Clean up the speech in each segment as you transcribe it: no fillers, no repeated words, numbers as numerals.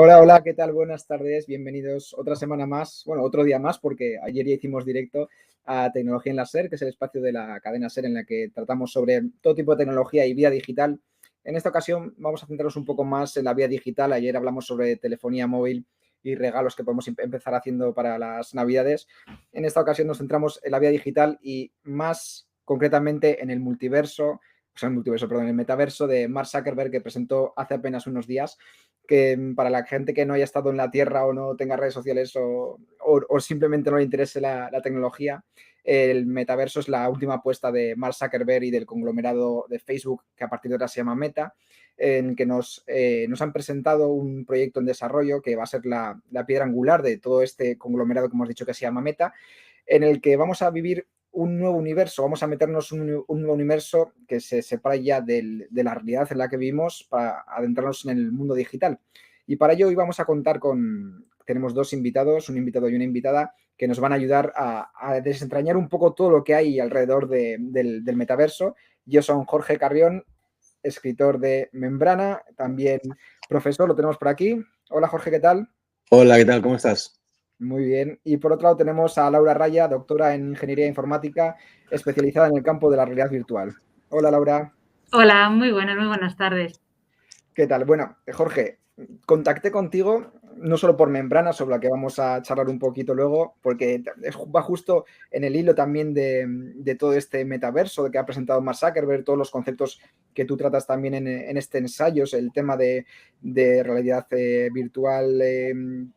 Hola, hola, ¿qué tal? Buenas tardes, bienvenidos otra semana más, bueno, otro día más, porque ayer ya hicimos directo a Tecnología en la SER, que es el espacio de la cadena SER en la que tratamos sobre todo tipo de tecnología y vida digital. En esta ocasión vamos a centrarnos un poco más en la vida digital. Ayer hablamos sobre telefonía móvil y regalos que podemos empezar haciendo para las Navidades. En esta ocasión nos centramos en la vida digital y más concretamente en el multiverso, perdón, en el metaverso de Mark Zuckerberg, que presentó hace apenas unos días, que para la gente que no haya estado en la Tierra o no tenga redes sociales o simplemente no le interese la tecnología, el metaverso es la última apuesta de Mark Zuckerberg y del conglomerado de Facebook, que a partir de ahora se llama Meta, en que nos han presentado un proyecto en desarrollo que va a ser la piedra angular de todo este conglomerado que hemos dicho que se llama Meta, en el que vamos a vivir un nuevo universo, vamos a meternos un nuevo universo que se separa ya de la realidad en la que vivimos para adentrarnos en el mundo digital. Y para ello hoy vamos a contar tenemos dos invitados, un invitado y una invitada, que nos van a ayudar a desentrañar un poco todo lo que hay alrededor del metaverso. Yo soy Jorge Carrión, escritor de Membrana, también profesor, lo tenemos por aquí. Hola Jorge, ¿qué tal? Hola, ¿qué tal? ¿Cómo estás? Muy bien. Y por otro lado tenemos a Laura Raya, doctora en Ingeniería Informática, especializada en el campo de la realidad virtual. Hola Laura, Hola, muy buenas tardes. ¿qué tal? Bueno, Jorge, contacté contigo no solo por Membrana, sobre la que vamos a charlar un poquito luego, porque va justo en el hilo también de todo este metaverso de que ha presentado Mark Zuckerberg, todos los conceptos que tú tratas también en este ensayo, el tema de realidad virtual,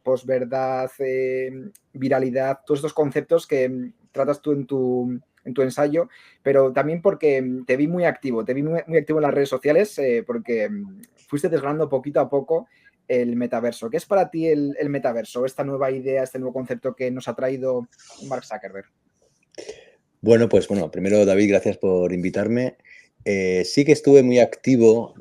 posverdad, viralidad, todos estos conceptos que tratas tú en tu ensayo, pero también porque te vi muy activo, te vi muy activo en las redes sociales, porque fuiste desgranando poquito a poco el metaverso. ¿Qué es para ti el metaverso, esta nueva idea, este nuevo concepto que nos ha traído Mark Zuckerberg? Bueno, primero David, gracias por invitarme. Sí que estuve muy activo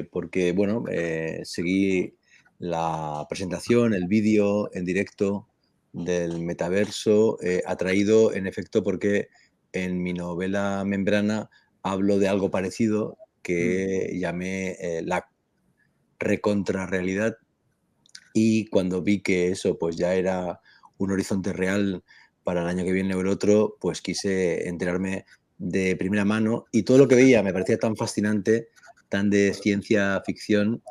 porque, seguí la presentación, el vídeo en directo del metaverso, atraído en efecto porque en mi novela Membrana hablo de algo parecido que llamé la recontrarrealidad, y cuando vi que eso pues ya era un horizonte real para el año que viene o el otro, pues quise enterarme de primera mano, y todo lo que veía me parecía tan fascinante, tan de ciencia ficción,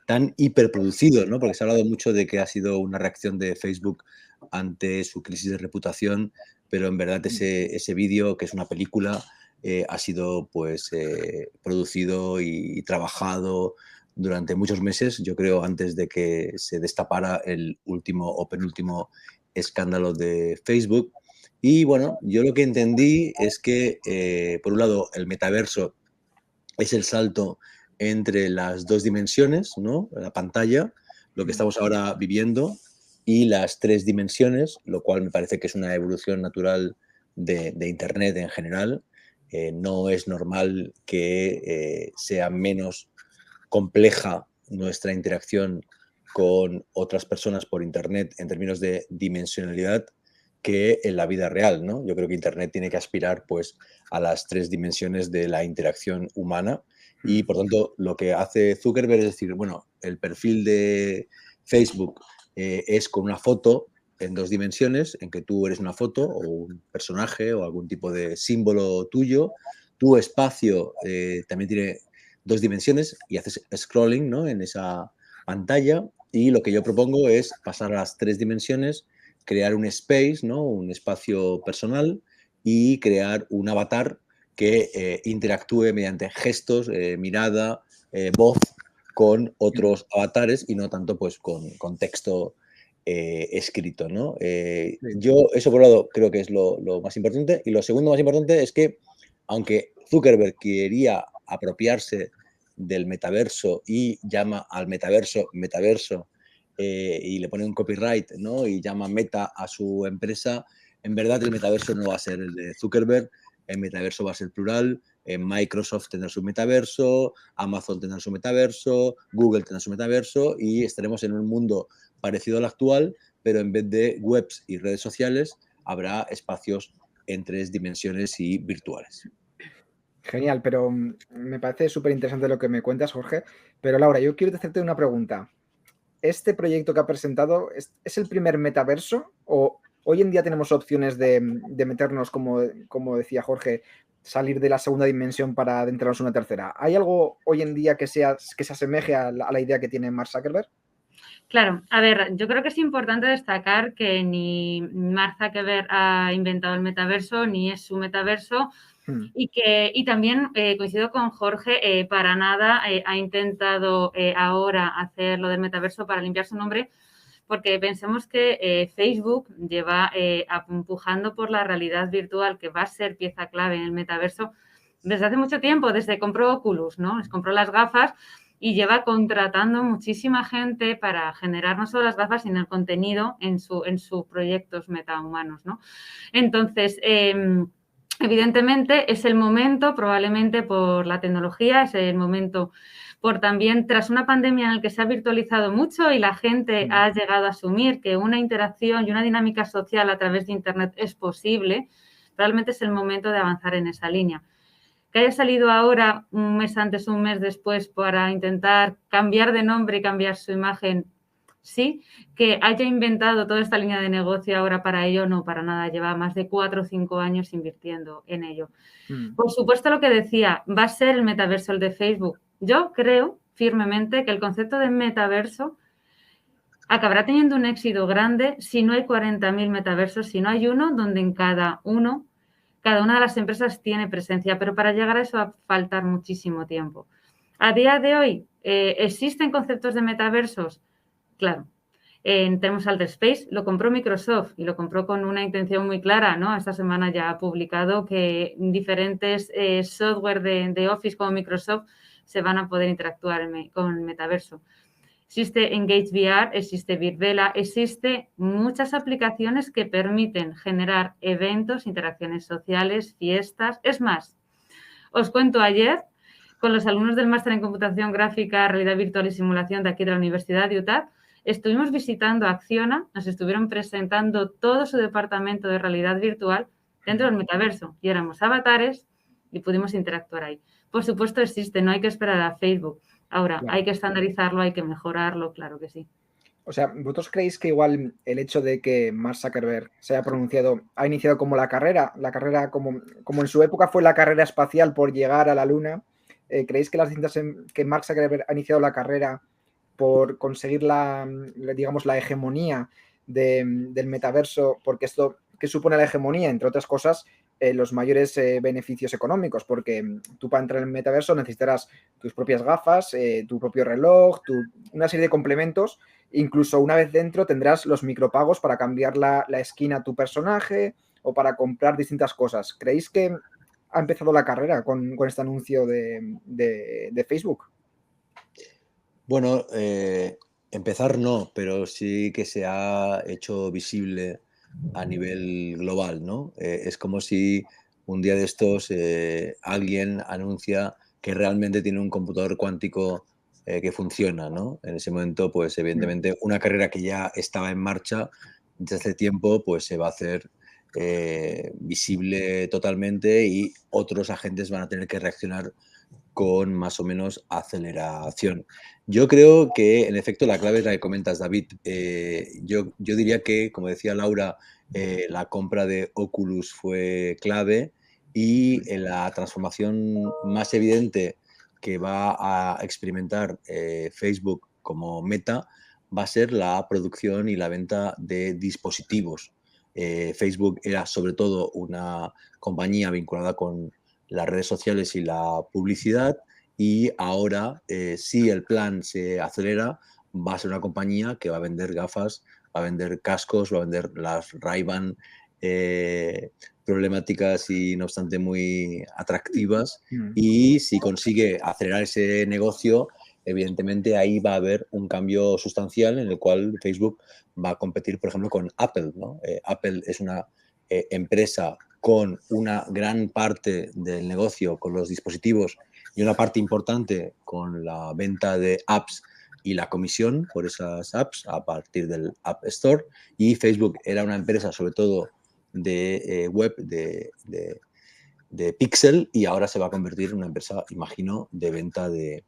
tan hiperproducido, ¿no? Porque se ha hablado mucho de que ha sido una reacción de Facebook ante su crisis de reputación, pero en verdad ese vídeo, que es una película, ha sido pues producido y trabajado durante muchos meses, yo creo, antes de que se destapara el último o penúltimo escándalo de Facebook. Y bueno, yo lo que entendí es que, por un lado, el metaverso es el salto entre las dos dimensiones, ¿no? La pantalla, lo que estamos ahora viviendo, y las tres dimensiones, lo cual me parece que es una evolución natural de Internet en general. No es normal que sea menos compleja nuestra interacción con otras personas por Internet en términos de dimensionalidad que en la vida real, ¿no? Yo creo que Internet tiene que aspirar pues a las tres dimensiones de la interacción humana, y por tanto lo que hace Zuckerberg es decir, bueno, el perfil de Facebook es con una foto en dos dimensiones, en que tú eres una foto o un personaje o algún tipo de símbolo tuyo. Tu espacio también tiene dos dimensiones y haces scrolling, ¿no? En esa pantalla, y lo que yo propongo es pasar a las tres dimensiones, crear un space, ¿no? Un espacio personal, y crear un avatar que interactúe mediante gestos, mirada, voz con otros avatares, y no tanto pues con texto escrito, ¿no? Yo eso por un lado creo que es lo más importante, y lo segundo más importante es que, aunque Zuckerberg quería apropiarse del metaverso y llama al metaverso, y le pone un copyright, ¿no? Y llama Meta a su empresa, en verdad el metaverso no va a ser el de Zuckerberg, el metaverso va a ser plural. Microsoft tendrá su metaverso, Amazon tendrá su metaverso, Google tendrá su metaverso, y estaremos en un mundo parecido al actual, pero en vez de webs y redes sociales habrá espacios en tres dimensiones y virtuales. Genial, pero me parece súper interesante lo que me cuentas, Jorge. Pero Laura, yo quiero hacerte una pregunta. ¿este proyecto que ha presentado es el primer metaverso o hoy en día tenemos opciones de meternos, como decía Jorge, salir de la segunda dimensión para adentrarnos en una tercera? ¿Hay algo hoy en día que se asemeje a la idea que tiene Mark Zuckerberg? Claro, a ver, yo creo que es importante destacar que ni Mark Zuckerberg ha inventado el metaverso, ni es su metaverso, y también coincido con Jorge, para nada ha intentado ahora hacer lo del metaverso para limpiar su nombre, porque pensemos que Facebook lleva empujando por la realidad virtual, que va a ser pieza clave en el metaverso, desde hace mucho tiempo, desde compró Oculus, ¿no? Les compró las gafas y lleva contratando muchísima gente para generar no solo las gafas, sino el contenido en sus proyectos metahumanos, ¿no? Entonces, evidentemente es el momento, probablemente por la tecnología, es el momento por también tras una pandemia en la que se ha virtualizado mucho y la gente ha llegado a asumir que una interacción y una dinámica social a través de Internet es posible, realmente es el momento de avanzar en esa línea. Que haya salido ahora, un mes antes, un mes después, para intentar cambiar de nombre y cambiar su imagen, sí. Que haya inventado toda esta línea de negocio ahora para ello, no, para nada. Lleva más de 4 o 5 años invirtiendo en ello. Por supuesto, lo que decía, va a ser el metaverso el de Facebook. Yo creo firmemente que el concepto de metaverso acabará teniendo un éxito grande si no hay 40.000 metaversos, si no hay uno donde en cada una de las empresas tiene presencia, pero para llegar a eso va a faltar muchísimo tiempo. A día de hoy, ¿existen conceptos de metaversos? Claro. Tenemos Alter Space, lo compró Microsoft y lo compró con una intención muy clara, ¿no? Esta semana ya ha publicado que diferentes software de Office como Microsoft se van a poder interactuar con el metaverso. Existe Engage VR, existe Virbela, existe muchas aplicaciones que permiten generar eventos, interacciones sociales, fiestas. Es más, os cuento ayer con los alumnos del máster en computación gráfica, realidad virtual y simulación de aquí de la Universidad de Utah, estuvimos visitando Acciona, nos estuvieron presentando todo su departamento de realidad virtual dentro del metaverso y éramos avatares y pudimos interactuar ahí. Por supuesto existe, no hay que esperar a Facebook. Ahora, claro, hay que estandarizarlo, hay que mejorarlo, claro que sí. O sea, ¿vosotros creéis que igual el hecho de que Mark Zuckerberg se haya pronunciado, ha iniciado como la carrera como en su época fue la carrera espacial por llegar a la Luna? ¿Creéis que las distintas que Mark Zuckerberg ha iniciado la carrera por conseguir digamos, la hegemonía del metaverso? Porque esto, ¿qué supone la hegemonía? Entre otras cosas, los mayores beneficios económicos, porque tú para entrar en el metaverso necesitarás tus propias gafas, tu propio reloj, una serie de complementos. Incluso una vez dentro tendrás los micropagos para cambiar la skin a tu personaje o para comprar distintas cosas. ¿Creéis que ha empezado la carrera con este anuncio de Facebook? Bueno, empezar no, pero sí que se ha hecho visible a nivel global, ¿no? Es como si un día de estos alguien anuncia que realmente tiene un computador cuántico que funciona, ¿no? En ese momento, pues evidentemente una carrera que ya estaba en marcha desde hace tiempo, pues se va a hacer visible totalmente y otros agentes van a tener que reaccionar con más o menos aceleración. Yo creo que, en efecto, la clave es la que comentas, David. Yo diría que, como decía Laura, la compra de Oculus fue clave y la transformación más evidente que va a experimentar Facebook como Meta va a ser la producción y la venta de dispositivos. Facebook era sobre todo una compañía vinculada con las redes sociales y la publicidad, y ahora, si el plan se acelera, va a ser una compañía que va a vender gafas, va a vender cascos, va a vender las Ray-Ban problemáticas y no obstante muy atractivas, y si consigue acelerar ese negocio, evidentemente ahí va a haber un cambio sustancial en el cual Facebook va a competir, por ejemplo, con Apple, ¿no? Apple es una empresa con una gran parte del negocio con los dispositivos y una parte importante con la venta de apps y la comisión por esas apps a partir del App Store, y Facebook era una empresa sobre todo de web, de pixel, y ahora se va a convertir en una empresa, imagino, de venta de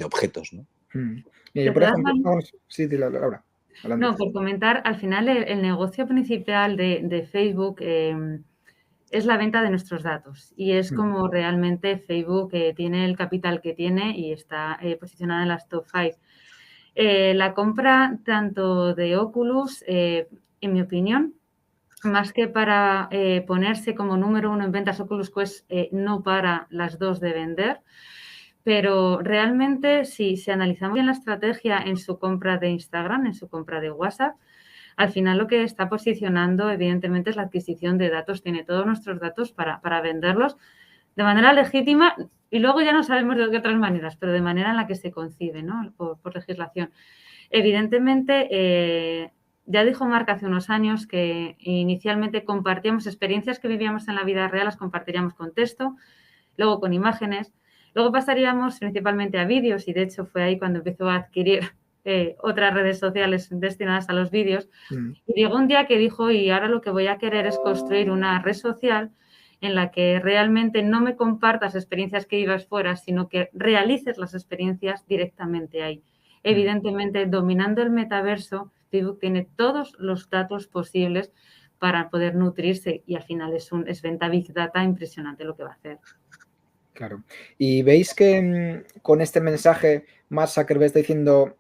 objetos, ¿no? Mira, De yo, por todas ejemplo, maneras, sí, dile, Laura, adelante. no, por comentar, al final el negocio principal de Facebook es la venta de nuestros datos y es como realmente Facebook tiene el capital que tiene y está posicionada en las top 5. La compra tanto de Oculus, en mi opinión, más que para ponerse como número uno en ventas Oculus Quest, no para las dos de vender, pero realmente si analizamos bien la estrategia en su compra de Instagram, en su compra de WhatsApp, al final lo que está posicionando evidentemente es la adquisición de datos, tiene todos nuestros datos para venderlos de manera legítima y luego ya no sabemos de qué otras maneras, pero de manera en la que se concibe, ¿no? Por legislación. Evidentemente, ya dijo Marc hace unos años que inicialmente compartíamos experiencias que vivíamos en la vida real, las compartiríamos con texto, luego con imágenes, luego pasaríamos principalmente a vídeos y de hecho fue ahí cuando empezó a adquirir otras redes sociales destinadas a los vídeos. Y llegó un día que dijo, y ahora lo que voy a querer es construir una red social en la que realmente no me compartas experiencias que vivas fuera, sino que realices las experiencias directamente ahí. Evidentemente, dominando el metaverso, Facebook tiene todos los datos posibles para poder nutrirse y al final es venta Big Data impresionante lo que va a hacer. Claro. Y veis que con este mensaje Mark Zuckerberg está diciendo,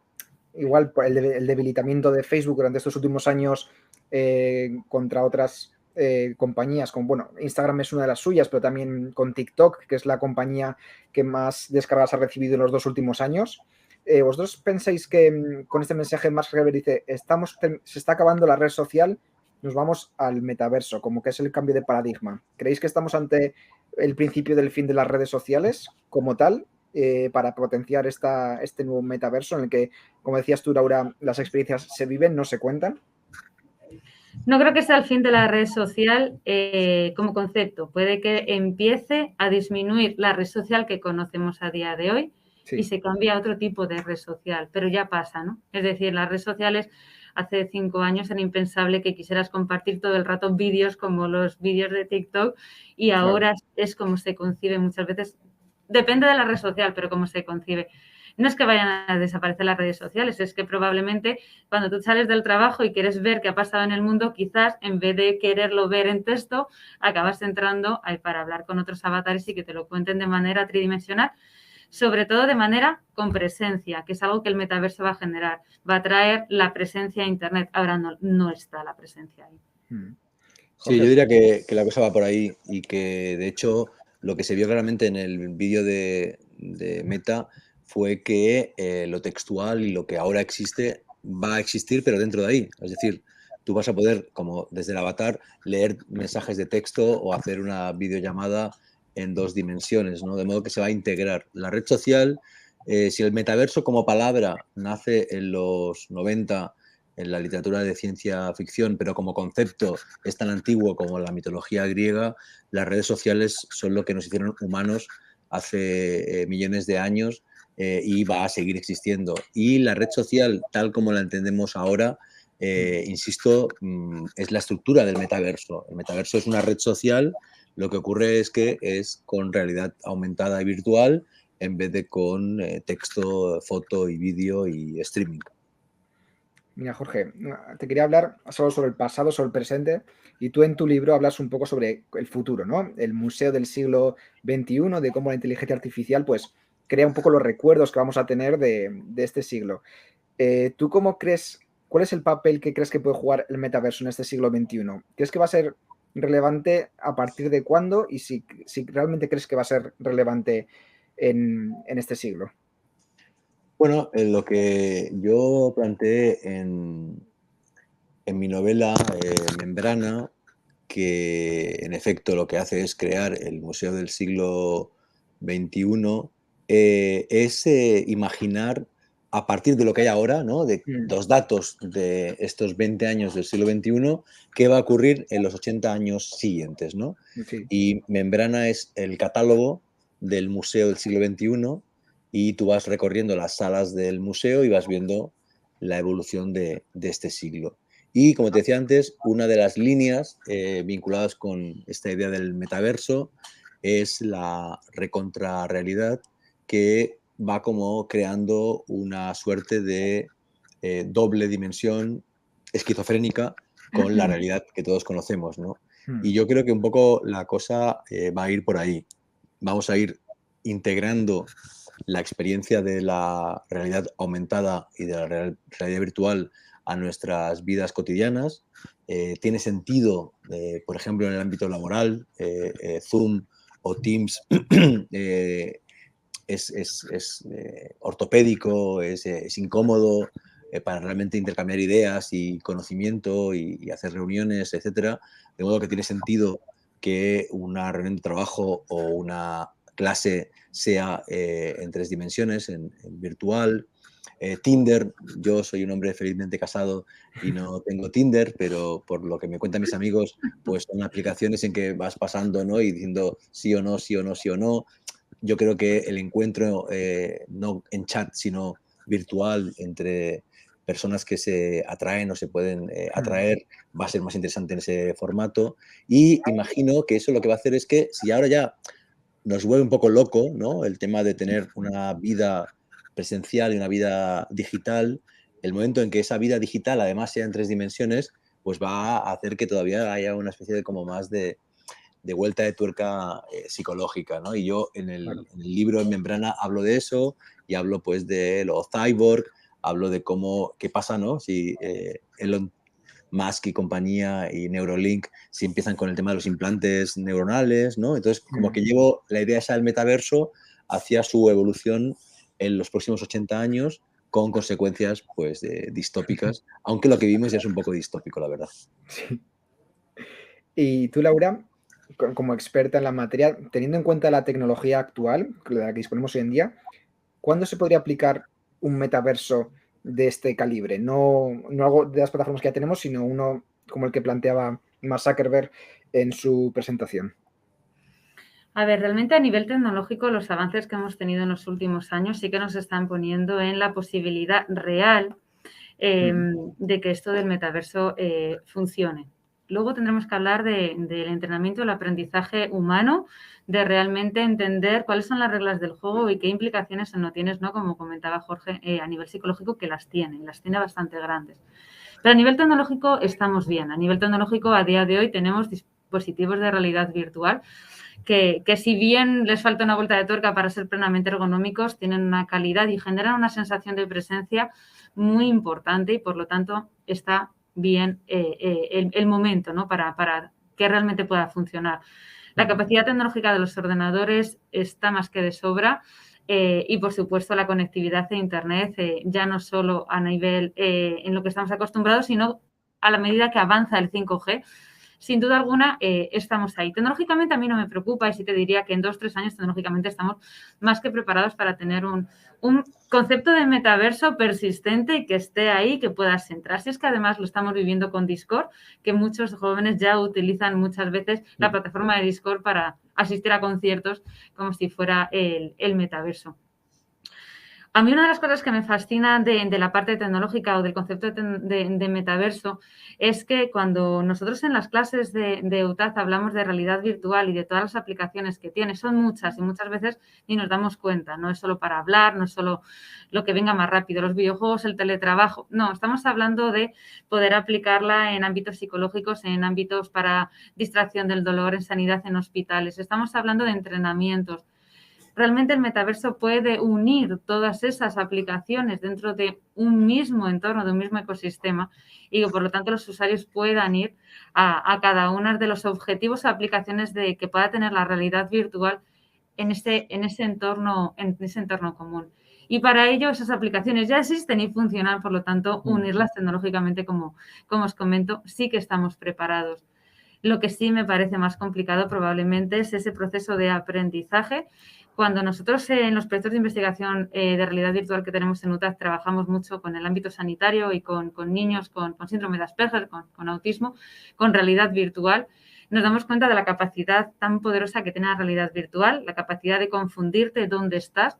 igual por el debilitamiento de Facebook durante estos últimos años contra otras compañías, como bueno, Instagram es una de las suyas, pero también con TikTok, que es la compañía que más descargas ha recibido en los 2 últimos años. ¿Vosotros pensáis que con este mensaje Mark Zuckerberg dice, se está acabando la red social, nos vamos al metaverso, como que es el cambio de paradigma? ¿Creéis que estamos ante el principio del fin de las redes sociales como tal, para potenciar este nuevo metaverso en el que, como decías tú, Laura, las experiencias se viven, no se cuentan? No creo que sea el fin de la red social como concepto. Puede que empiece a disminuir la red social que conocemos a día de hoy y se cambie a otro tipo de red social, pero ya pasa, ¿no? Es decir, las redes sociales hace 5 años era impensable que quisieras compartir todo el rato vídeos como los vídeos de TikTok y ahora es como se concibe muchas veces. Depende de la red social, pero cómo se concibe. No es que vayan a desaparecer las redes sociales, es que probablemente cuando tú sales del trabajo y quieres ver qué ha pasado en el mundo, quizás en vez de quererlo ver en texto, acabas entrando para hablar con otros avatares y que te lo cuenten de manera tridimensional, sobre todo de manera con presencia, que es algo que el metaverso va a generar. Va a traer la presencia a Internet. Ahora no está la presencia ahí. Sí, yo diría que la cosa va por ahí y que, de hecho, lo que se vio claramente en el vídeo de Meta fue que lo textual y lo que ahora existe va a existir, pero dentro de ahí. Es decir, tú vas a poder, como desde el avatar, leer mensajes de texto o hacer una videollamada en 2 dimensiones, ¿no? De modo que se va a integrar. La red social, si el metaverso como palabra nace en los 90 en la literatura de ciencia ficción, pero como concepto es tan antiguo como la mitología griega, las redes sociales son lo que nos hicieron humanos hace millones de años y va a seguir existiendo. Y la red social, tal como la entendemos ahora, insisto, es la estructura del metaverso. El metaverso es una red social, lo que ocurre es que es con realidad aumentada y virtual en vez de con texto, foto y vídeo y streaming. Mira, Jorge, te quería hablar solo sobre el pasado, sobre el presente, y tú en tu libro hablas un poco sobre el futuro, ¿no? El museo del siglo XXI, de cómo la inteligencia artificial, pues, crea un poco los recuerdos que vamos a tener de este siglo. ¿Tú cómo crees, cuál es el papel que crees que puede jugar el metaverso en este siglo XXI? ¿Crees que va a ser relevante a partir de cuándo? Y si realmente crees que va a ser relevante en este siglo. Bueno, lo que yo planteé en mi novela Membrana, que en efecto lo que hace es crear el Museo del siglo XXI, es imaginar a partir de lo que hay ahora, ¿no? De los datos de estos 20 años del siglo XXI, qué va a ocurrir en los 80 años siguientes, ¿no? Sí. Y Membrana es el catálogo del Museo del siglo XXI y tú vas recorriendo las salas del museo y vas viendo la evolución de este siglo. Y como te decía antes, una de las líneas vinculadas con esta idea del metaverso es la recontrarrealidad que va como creando una suerte de doble dimensión esquizofrénica con la realidad que todos conocemos, ¿no? Y yo creo que un poco la cosa va a ir por ahí. Vamos a ir integrando la experiencia de la realidad aumentada y de la realidad virtual a nuestras vidas cotidianas. Tiene sentido, por ejemplo, en el ámbito laboral, Zoom o Teams es ortopédico, es incómodo para realmente intercambiar ideas y conocimiento y hacer reuniones, etcétera. De modo que tiene sentido que una reunión de trabajo o una clase sea en 3 dimensiones, en virtual. Tinder, yo soy un hombre felizmente casado y no tengo Tinder, pero por lo que me cuentan mis amigos, pues son aplicaciones en que vas pasando, ¿no? Y diciendo sí o no, sí o no, sí o no. Yo creo que el encuentro, no en chat, sino virtual, entre personas que se atraen o se pueden atraer, va a ser más interesante en ese formato. Y imagino que eso lo que va a hacer es que si ahora ya nos vuelve un poco loco, ¿no? El tema de tener una vida presencial y una vida digital, el momento en que esa vida digital además sea en 3 dimensiones, pues va a hacer que todavía haya una especie de como más de vuelta de tuerca psicológica, ¿no? Y yo en el libro En Membrana hablo de eso y hablo pues de lo cyborg, hablo de cómo, qué pasa, ¿no? Si Elon Musk y compañía y Neuralink si empiezan con el tema de los implantes neuronales, ¿no? Entonces, como que llevo la idea esa del metaverso hacia su evolución en los próximos 80 años con consecuencias, pues, distópicas, aunque lo que vimos ya es un poco distópico, la verdad. Sí. Y tú, Laura, como experta en la materia, teniendo en cuenta la tecnología actual, de la que disponemos hoy en día, ¿cuándo se podría aplicar un metaverso de este calibre? No algo de las plataformas que ya tenemos, sino uno como el que planteaba Mark Zuckerberg en su presentación. A ver, realmente a nivel tecnológico los avances que hemos tenido en los últimos años sí que nos están poniendo en la posibilidad real de que esto del metaverso funcione. Luego tendremos que hablar del entrenamiento, el aprendizaje humano, de realmente entender cuáles son las reglas del juego y qué implicaciones no tienes, ¿no? Como comentaba Jorge, a nivel psicológico, que las tiene bastante grandes. Pero a nivel tecnológico estamos bien. A nivel tecnológico, a día de hoy tenemos dispositivos de realidad virtual que si bien les falta una vuelta de tuerca para ser plenamente ergonómicos, tienen una calidad y generan una sensación de presencia muy importante y, por lo tanto, está bien el momento, ¿no? para que realmente pueda funcionar. La capacidad tecnológica de los ordenadores está más que de sobra y, por supuesto, la conectividad de Internet, ya no solo a nivel en lo que estamos acostumbrados, sino a la medida que avanza el 5G. Sin duda alguna, estamos ahí. Tecnológicamente a mí no me preocupa y sí te diría que en 2 o 3 años tecnológicamente estamos más que preparados para tener un concepto de metaverso persistente y que esté ahí, que puedas entrar. Si es que además lo estamos viviendo con Discord, que muchos jóvenes ya utilizan muchas veces la plataforma de Discord para asistir a conciertos como si fuera el metaverso. A mí una de las cosas que me fascina de la parte tecnológica o del concepto de metaverso es que cuando nosotros en las clases de UTAD hablamos de realidad virtual y de todas las aplicaciones que tiene, son muchas y muchas veces ni nos damos cuenta. No es solo para hablar, no es solo lo que venga más rápido, los videojuegos, el teletrabajo. No, estamos hablando de poder aplicarla en ámbitos psicológicos, en ámbitos para distracción del dolor, en sanidad en hospitales. Estamos hablando de entrenamientos. Realmente el metaverso puede unir todas esas aplicaciones dentro de un mismo entorno, de un mismo ecosistema y que, por lo tanto, los usuarios puedan ir a cada uno de los objetivos o aplicaciones que pueda tener la realidad virtual en ese entorno común. Y para ello esas aplicaciones ya existen y funcionan, por lo tanto, unirlas tecnológicamente, como os comento, sí que estamos preparados. Lo que sí me parece más complicado probablemente es ese proceso de aprendizaje. Cuando nosotros en los proyectos de investigación de realidad virtual que tenemos en UTAD trabajamos mucho con el ámbito sanitario y con niños con síndrome de Asperger, con autismo, con realidad virtual, nos damos cuenta de la capacidad tan poderosa que tiene la realidad virtual, la capacidad de confundirte dónde estás.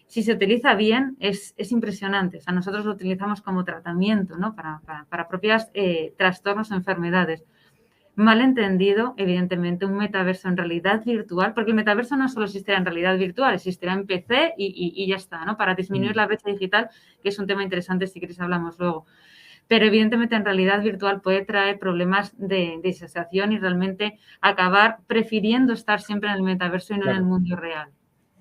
Si se utiliza bien, es impresionante. O sea, nosotros lo utilizamos como tratamiento, ¿no? para propios trastornos o enfermedades. mal entendido, evidentemente, un metaverso en realidad virtual, porque el metaverso no solo existirá en realidad virtual, existirá en PC y ya está, ¿no? Para disminuir la brecha digital, que es un tema interesante, si queréis hablamos luego. Pero evidentemente en realidad virtual puede traer problemas de disociación y realmente acabar prefiriendo estar siempre en el metaverso y no en el mundo real.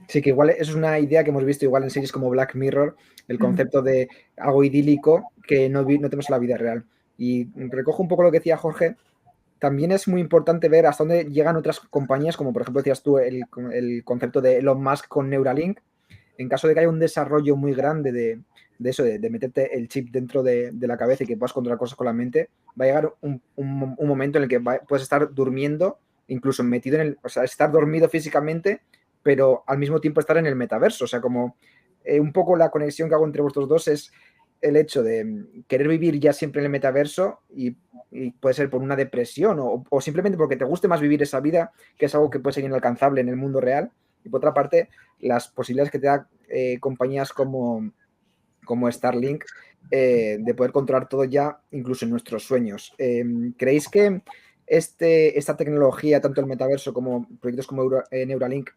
Sí, que igual eso es una idea que hemos visto igual en series como Black Mirror, el concepto de algo idílico que no tenemos en la vida real. Y recojo un poco lo que decía Jorge. También es muy importante ver hasta dónde llegan otras compañías, como por ejemplo decías tú el concepto de Elon Musk con Neuralink. En caso de que haya un desarrollo muy grande de eso, de meterte el chip dentro de la cabeza y que puedas controlar cosas con la mente, va a llegar un momento en el que puedes estar durmiendo, incluso metido o sea, estar dormido físicamente, pero al mismo tiempo estar en el metaverso. O sea, como un poco la conexión que hago entre vosotros dos es el hecho de querer vivir ya siempre en el metaverso y puede ser por una depresión o simplemente porque te guste más vivir esa vida, que es algo que puede ser inalcanzable en el mundo real. Y por otra parte, las posibilidades que te da compañías como Starlink de poder controlar todo ya, incluso en nuestros sueños. ¿Creéis que esta tecnología, tanto el metaverso como proyectos como Neuralink,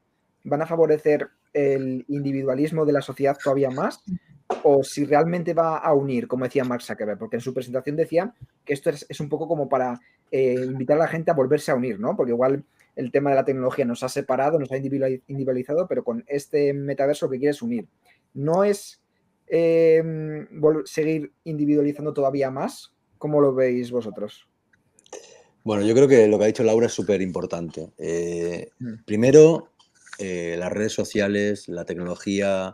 van a favorecer el individualismo de la sociedad todavía más? ¿O si realmente va a unir, como decía Mark Zuckerberg? Porque en su presentación decía que esto es un poco como para invitar a la gente a volverse a unir, ¿no? Porque igual el tema de la tecnología nos ha separado, nos ha individualizado, pero con este metaverso lo que quiere es unir. ¿No es seguir individualizando todavía más? ¿Cómo lo veis vosotros? Bueno, yo creo que lo que ha dicho Laura es súper importante. Primero, las redes sociales, la tecnología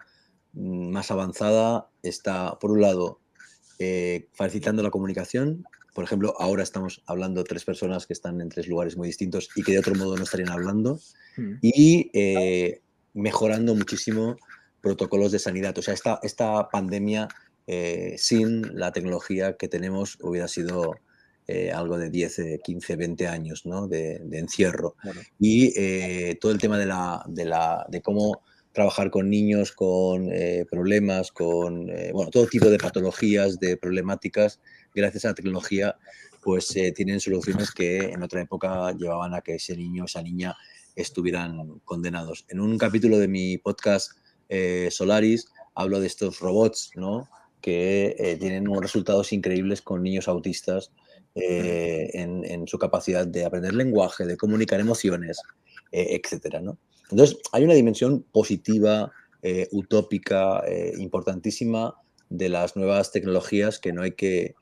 más avanzada está, por un lado, facilitando la comunicación. Por ejemplo, ahora estamos hablando 3 personas que están en 3 lugares muy distintos y que de otro modo no estarían hablando. Y mejorando muchísimo protocolos de sanidad. O sea, esta pandemia sin la tecnología que tenemos hubiera sido algo de 10, 15, 20 años, ¿no? de encierro. Bueno. Y todo el tema de cómo trabajar con niños con problemas, con bueno, todo tipo de patologías, de problemáticas, gracias a la tecnología, pues tienen soluciones que en otra época llevaban a que ese niño o esa niña estuvieran condenados. En un capítulo de mi podcast Solaris hablo de estos robots, ¿no? Que tienen unos resultados increíbles con niños autistas en su capacidad de aprender lenguaje, de comunicar emociones, etcétera, ¿no? Entonces, hay una dimensión positiva, utópica, importantísima de las nuevas tecnologías que no hay que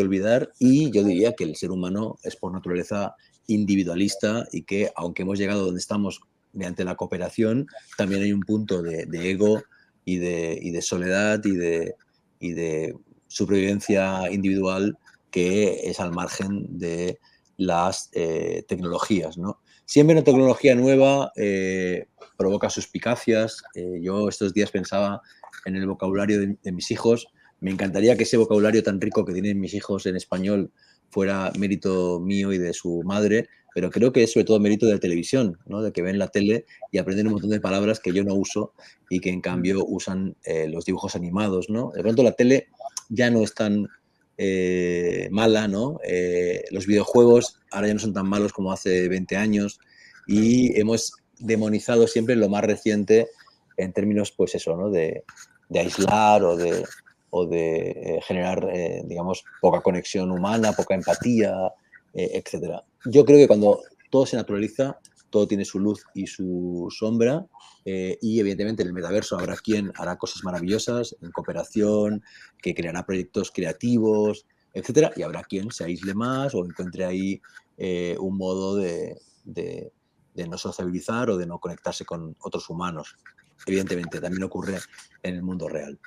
olvidar, y yo diría que el ser humano es por naturaleza individualista y que, aunque hemos llegado donde estamos mediante la cooperación, también hay un punto de ego y de soledad y de supervivencia individual que es al margen de las tecnologías, ¿no? Siempre una tecnología nueva provoca suspicacias. Yo estos días pensaba en el vocabulario de mis hijos. Me encantaría que ese vocabulario tan rico que tienen mis hijos en español fuera mérito mío y de su madre, pero creo que es sobre todo mérito de la televisión, ¿no? De que ven la tele y aprenden un montón de palabras que yo no uso y que en cambio usan los dibujos animados, ¿no? De pronto la tele ya no es tan mala, ¿no? Los videojuegos ahora ya no son tan malos como hace 20 años y hemos demonizado siempre lo más reciente en términos, pues eso, ¿no? De aislar o de generar, digamos, poca conexión humana, poca empatía, etc. Yo creo que cuando todo se naturaliza, todo tiene su luz y su sombra, y evidentemente en el metaverso habrá quien hará cosas maravillosas en cooperación, que creará proyectos creativos, etcétera, y habrá quien se aísle más o encuentre ahí un modo de no sociabilizar o de no conectarse con otros humanos. Evidentemente, también ocurre en el mundo real.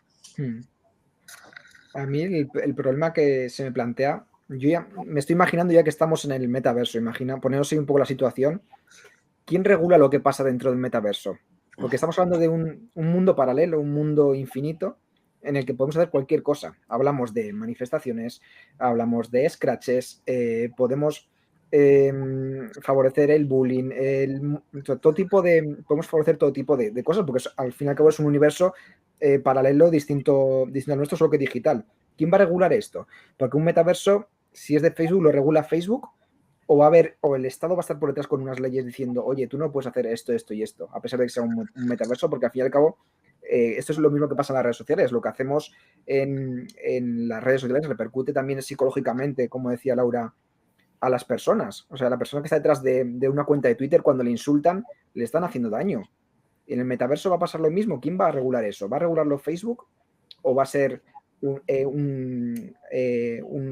A mí el problema que se me plantea, yo ya me estoy imaginando ya que estamos en el metaverso, poneros ahí un poco la situación. ¿Quién regula lo que pasa dentro del metaverso? Porque estamos hablando de un mundo paralelo, un mundo infinito, en el que podemos hacer cualquier cosa. Hablamos de manifestaciones, hablamos de scratches, podemos favorecer el bullying, podemos favorecer todo tipo de cosas, porque al fin y al cabo es un universo paralelo distinto al nuestro, solo que digital. ¿Quién va a regular esto? Porque un metaverso, si es de Facebook, lo regula Facebook, o va a haber, o el Estado va a estar por detrás con unas leyes diciendo, oye, tú no puedes hacer esto, esto y esto, a pesar de que sea un metaverso, porque al fin y al cabo esto es lo mismo que pasa en las redes sociales. Lo que hacemos en las redes sociales repercute también psicológicamente, como decía Laura, a las personas. O sea, la persona que está detrás de una cuenta de Twitter, cuando le insultan, le están haciendo daño. En el metaverso va a pasar lo mismo. ¿Quién va a regular eso? ¿Va a regularlo Facebook o va a ser un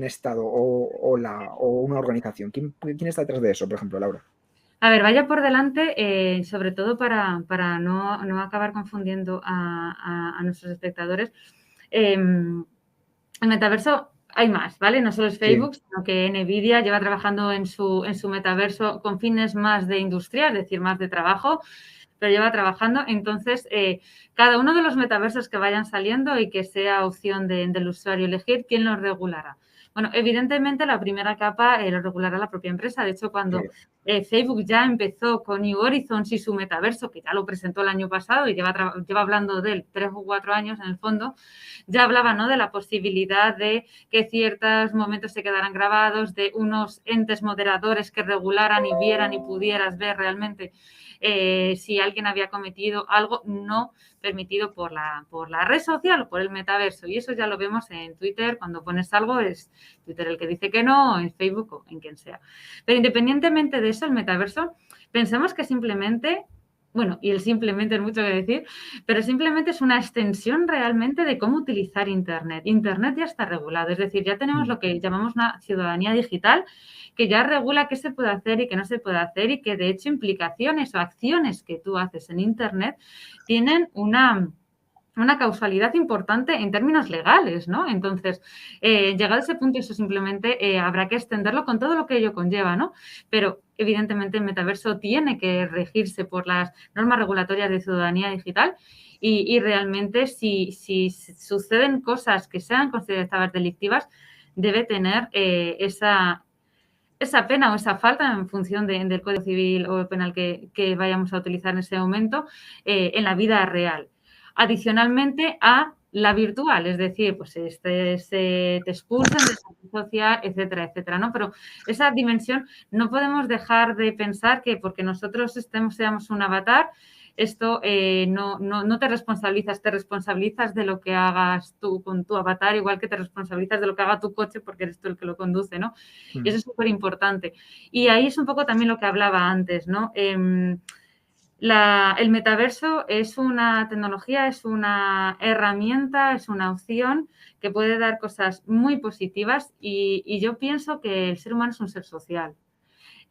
Estado o una organización? ¿Quién está detrás de eso, por ejemplo, Laura? A ver, vaya por delante, sobre todo para no acabar confundiendo a nuestros espectadores. El metaverso hay más, ¿vale? No solo es Facebook, sino que Nvidia lleva trabajando en su metaverso con fines más de industria, es decir, más de trabajo, pero lleva trabajando. Entonces, cada uno de los metaversos que vayan saliendo y que sea opción del usuario elegir, ¿quién los regulará? Bueno, evidentemente la primera capa lo regulará la propia empresa. De hecho, cuando Facebook ya empezó con New Horizons y su metaverso, que ya lo presentó el año pasado y lleva hablando de él 3 o 4 años en el fondo, ya hablaba, ¿no?, de la posibilidad de que ciertos momentos se quedaran grabados, de unos entes moderadores que regularan y vieran y pudieras ver realmente si alguien había cometido algo no permitido por la red social o por el metaverso. Y eso ya lo vemos en Twitter. Cuando pones algo es Twitter el que dice que no, o en Facebook o en quien sea. Pero independientemente de eso, el metaverso, pensamos que simplemente... Bueno, y el simplemente es mucho que decir, pero simplemente es una extensión realmente de cómo utilizar Internet. Internet ya está regulado, es decir, ya tenemos lo que llamamos una ciudadanía digital que ya regula qué se puede hacer y qué no se puede hacer y que de hecho implicaciones o acciones que tú haces en Internet tienen una causalidad importante en términos legales, ¿no? Entonces, llegado a ese punto, eso simplemente habrá que extenderlo con todo lo que ello conlleva, ¿no? Pero, evidentemente, el metaverso tiene que regirse por las normas regulatorias de ciudadanía digital y realmente si suceden cosas que sean consideradas delictivas, debe tener esa pena o esa falta en función del Código Civil o penal que vayamos a utilizar en ese momento en la vida real. Adicionalmente a la virtual, es decir, pues te expulsan de la red social, etcétera, etcétera, ¿no? Pero esa dimensión no podemos dejar de pensar que porque nosotros seamos un avatar, esto no te responsabilizas de lo que hagas tú con tu avatar, igual que te responsabilizas de lo que haga tu coche porque eres tú el que lo conduce, ¿no? Y eso es súper importante. Y ahí es un poco también lo que hablaba antes, ¿no? El metaverso es una tecnología, es una herramienta, es una opción que puede dar cosas muy positivas y yo pienso que el ser humano es un ser social.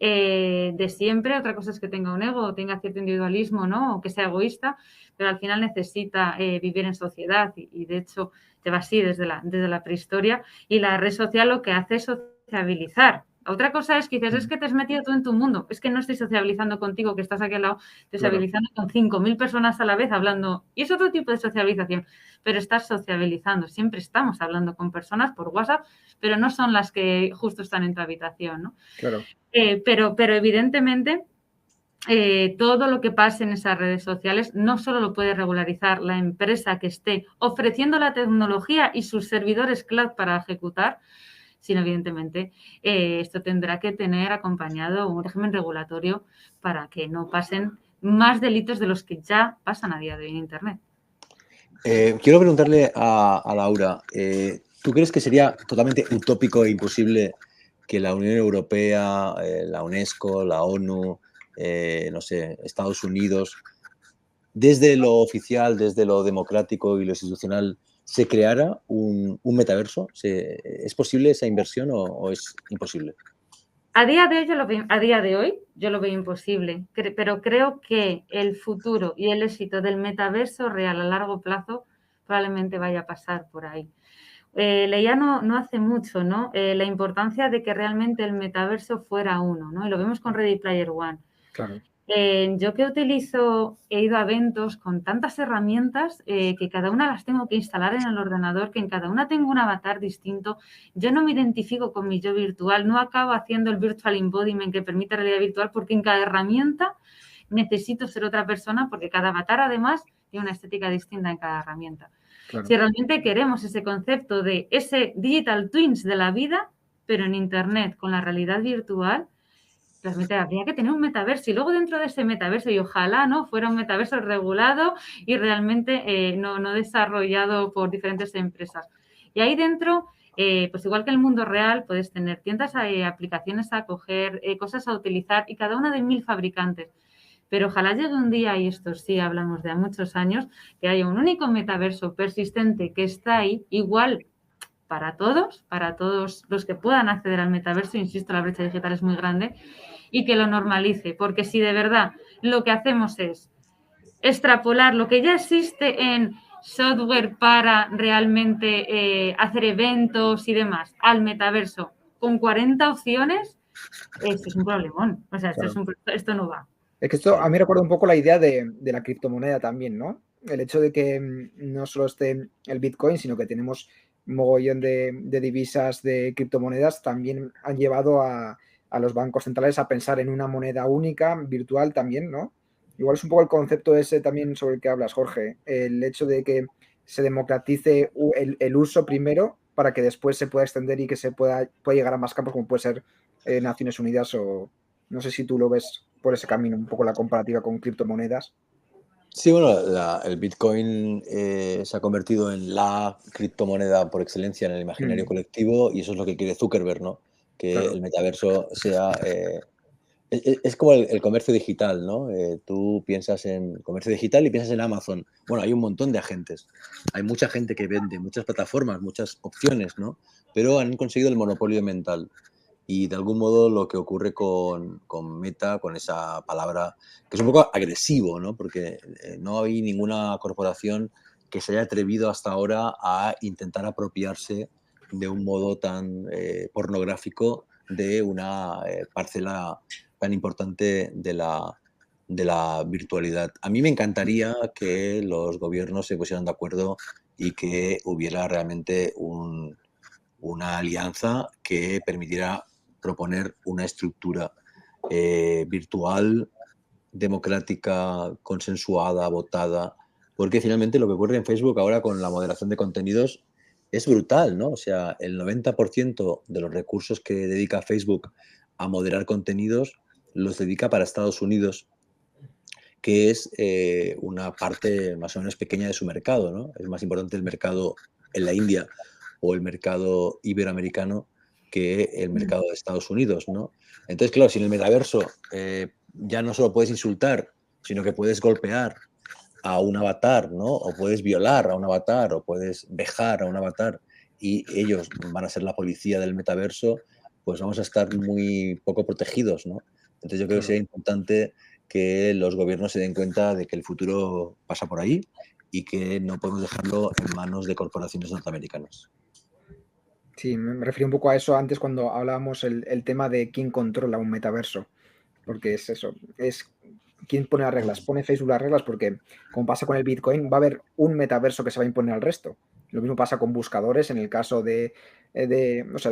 De siempre, otra cosa es que tenga un ego o tenga cierto individualismo, ¿no? O que sea egoísta, pero al final necesita vivir en sociedad y de hecho lleva así desde la prehistoria y la red social lo que hace es sociabilizar. Otra cosa es que dices, es que te has metido tú en tu mundo, es que no estoy sociabilizando contigo, que estás aquí al lado, estoy sociabilizando con 5.000 personas a la vez hablando, y es otro tipo de sociabilización, pero estás sociabilizando, siempre estamos hablando con personas por WhatsApp, pero no son las que justo están en tu habitación, ¿no? Claro. Pero evidentemente todo lo que pase en esas redes sociales no solo lo puede regularizar la empresa que esté ofreciendo la tecnología y sus servidores cloud para ejecutar, sino evidentemente esto tendrá que tener acompañado un régimen regulatorio para que no pasen más delitos de los que ya pasan a día de hoy en Internet. Quiero preguntarle a Laura, ¿tú crees que sería totalmente utópico e imposible que la Unión Europea, la UNESCO, la ONU, no sé, Estados Unidos, desde lo oficial, desde lo democrático y lo institucional, se creara un metaverso? ¿Es posible esa inversión o es imposible? A día de hoy yo lo veo imposible, pero creo que el futuro y el éxito del metaverso real a largo plazo probablemente vaya a pasar por ahí. Leía no hace mucho, ¿no? La importancia de que realmente el metaverso fuera uno, ¿no? Y lo vemos con Ready Player One. Claro. Yo que he ido a eventos con tantas herramientas que cada una las tengo que instalar en el ordenador, que en cada una tengo un avatar distinto. Yo no me identifico con mi yo virtual, no acabo haciendo el virtual embodiment que permite realidad virtual porque en cada herramienta necesito ser otra persona porque cada avatar además tiene una estética distinta en cada herramienta. Claro. Si realmente queremos ese concepto de ese digital twins de la vida, pero en Internet con la realidad virtual, habría que tener un metaverso y luego dentro de ese metaverso, y ojalá no fuera un metaverso regulado y realmente no desarrollado por diferentes empresas. Y ahí dentro, pues igual que en el mundo real, puedes tener tiendas, aplicaciones a coger, cosas a utilizar y cada una de 1000 fabricantes. Pero ojalá llegue un día, y esto sí hablamos de a muchos años, que haya un único metaverso persistente que está ahí, igual para todos los que puedan acceder al metaverso, insisto, la brecha digital es muy grande, y que lo normalice, porque si de verdad lo que hacemos es extrapolar lo que ya existe en software para realmente hacer eventos y demás al metaverso con 40 opciones, esto es un problemón. O sea, Claro. esto no va. Es que esto a mí me recuerda un poco la idea de la criptomoneda también, ¿no? El hecho de que no solo esté el Bitcoin, sino que tenemos un mogollón de divisas de criptomonedas, también han llevado a los bancos centrales a pensar en una moneda única, virtual también, ¿no? Igual es un poco el concepto ese también sobre el que hablas, Jorge, el hecho de que se democratice el uso primero para que después se pueda extender y que se pueda llegar a más campos, como puede ser Naciones Unidas o no sé si tú lo ves por ese camino, un poco la comparativa con criptomonedas. Sí, bueno, el Bitcoin se ha convertido en la criptomoneda por excelencia en el imaginario colectivo y eso es lo que quiere Zuckerberg, ¿no? Que Claro. el metaverso sea... es como el comercio digital, ¿no? Tú piensas en comercio digital y piensas en Amazon. Bueno, hay un montón de agentes. Hay mucha gente que vende, muchas plataformas, muchas opciones, ¿no? Pero han conseguido el monopolio mental. Y de algún modo lo que ocurre con Meta, con esa palabra, que es un poco agresivo, ¿no? Porque no hay ninguna corporación que se haya atrevido hasta ahora a intentar apropiarse de un modo tan pornográfico de una parcela tan importante de la virtualidad. A mí me encantaría que los gobiernos se pusieran de acuerdo y que hubiera realmente una alianza que permitiera proponer una estructura virtual, democrática, consensuada, votada, porque finalmente lo que ocurre en Facebook ahora con la moderación de contenidos es brutal, ¿no? O sea, el 90% de los recursos que dedica Facebook a moderar contenidos los dedica para Estados Unidos, que es una parte más o menos pequeña de su mercado, ¿no? Es más importante el mercado en la India o el mercado iberoamericano que el mercado de Estados Unidos, ¿no? Entonces, claro, si en el metaverso ya no solo puedes insultar, sino que puedes golpear a un avatar, ¿no? O puedes violar a un avatar, o puedes vejar a un avatar, y ellos van a ser la policía del metaverso, pues vamos a estar muy poco protegidos, ¿no? Entonces yo creo que sería importante que los gobiernos se den cuenta de que el futuro pasa por ahí y que no podemos dejarlo en manos de corporaciones norteamericanas. Sí, me refería un poco a eso antes cuando hablábamos el tema de quién controla un metaverso, porque es eso, es quién pone las reglas. Pone Facebook las reglas porque, como pasa con el Bitcoin, va a haber un metaverso que se va a imponer al resto. Lo mismo pasa con buscadores en el caso de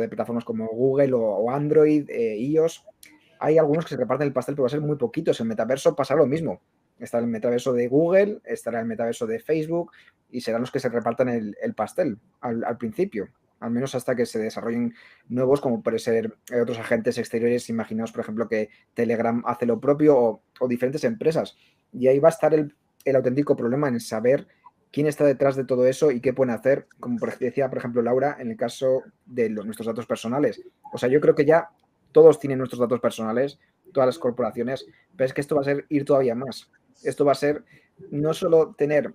plataformas como Google o Android, iOS. Hay algunos que se reparten el pastel, pero va a ser muy poquitos. El metaverso pasa lo mismo. Está el metaverso de Google, estará el metaverso de Facebook y serán los que se repartan el pastel al principio, al menos hasta que se desarrollen nuevos, como puede ser otros agentes exteriores. Imaginaos, por ejemplo, que Telegram hace lo propio o diferentes empresas. Y ahí va a estar el auténtico problema en saber quién está detrás de todo eso y qué pueden hacer, como decía, por ejemplo, Laura, en el caso de nuestros datos personales. O sea, yo creo que ya todos tienen nuestros datos personales, todas las corporaciones, pero es que esto va a ser ir todavía más. Esto va a ser no solo tener,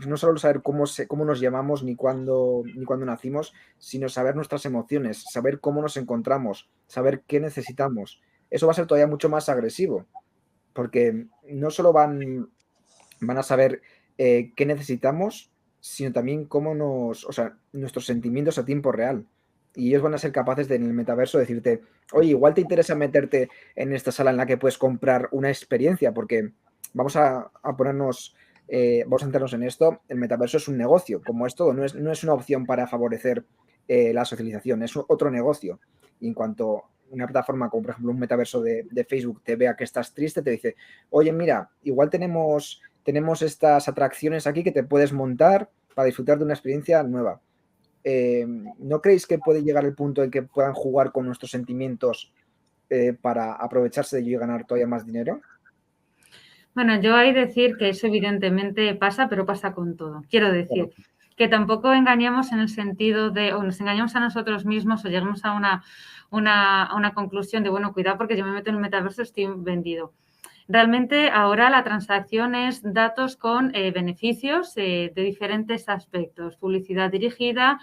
no solo saber cómo nos llamamos ni cuándo nacimos, sino saber nuestras emociones, saber cómo nos encontramos, saber qué necesitamos. Eso va a ser todavía mucho más agresivo, porque no solo van a saber qué necesitamos, sino también nuestros sentimientos a tiempo real. Y ellos van a ser capaces de, en el metaverso, decirte, oye, igual te interesa meterte en esta sala en la que puedes comprar una experiencia, porque vamos a ponernos, vamos a centrarnos en esto. El metaverso es un negocio, como es todo, no es una opción para favorecer la socialización, es otro negocio. Y en cuanto una plataforma como, por ejemplo, un metaverso de Facebook te vea que estás triste, te dice, oye, mira, igual tenemos estas atracciones aquí que te puedes montar para disfrutar de una experiencia nueva. ¿No creéis que puede llegar el punto en que puedan jugar con nuestros sentimientos para aprovecharse de ello y ganar todavía más dinero? Bueno, yo hay decir que eso evidentemente pasa, pero pasa con todo. Quiero decir que tampoco engañemos en el sentido de, o nos engañamos a nosotros mismos o llegamos a una conclusión de, bueno, cuidado porque yo me meto en el metaverso, estoy vendido. Realmente ahora la transacción es datos con beneficios de diferentes aspectos, publicidad dirigida,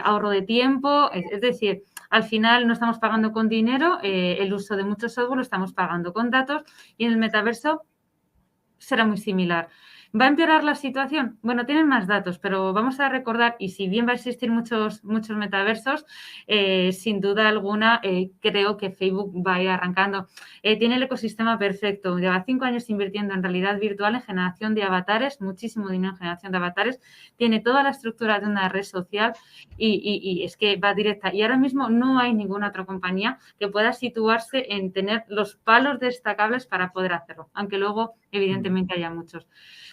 ahorro de tiempo, es decir, al final no estamos pagando con dinero, el uso de muchos software lo estamos pagando con datos y en el metaverso será muy similar. ¿Va a empeorar la situación? Bueno, tienen más datos, pero vamos a recordar, y si bien va a existir muchos metaversos, sin duda alguna creo que Facebook va a ir arrancando. Tiene el ecosistema perfecto, lleva 5 años invirtiendo en realidad virtual, en generación de avatares, muchísimo dinero en generación de avatares, tiene toda la estructura de una red social y es que va directa. Y ahora mismo no hay ninguna otra compañía que pueda situarse en tener los palos destacables para poder hacerlo, aunque luego evidentemente haya muchos.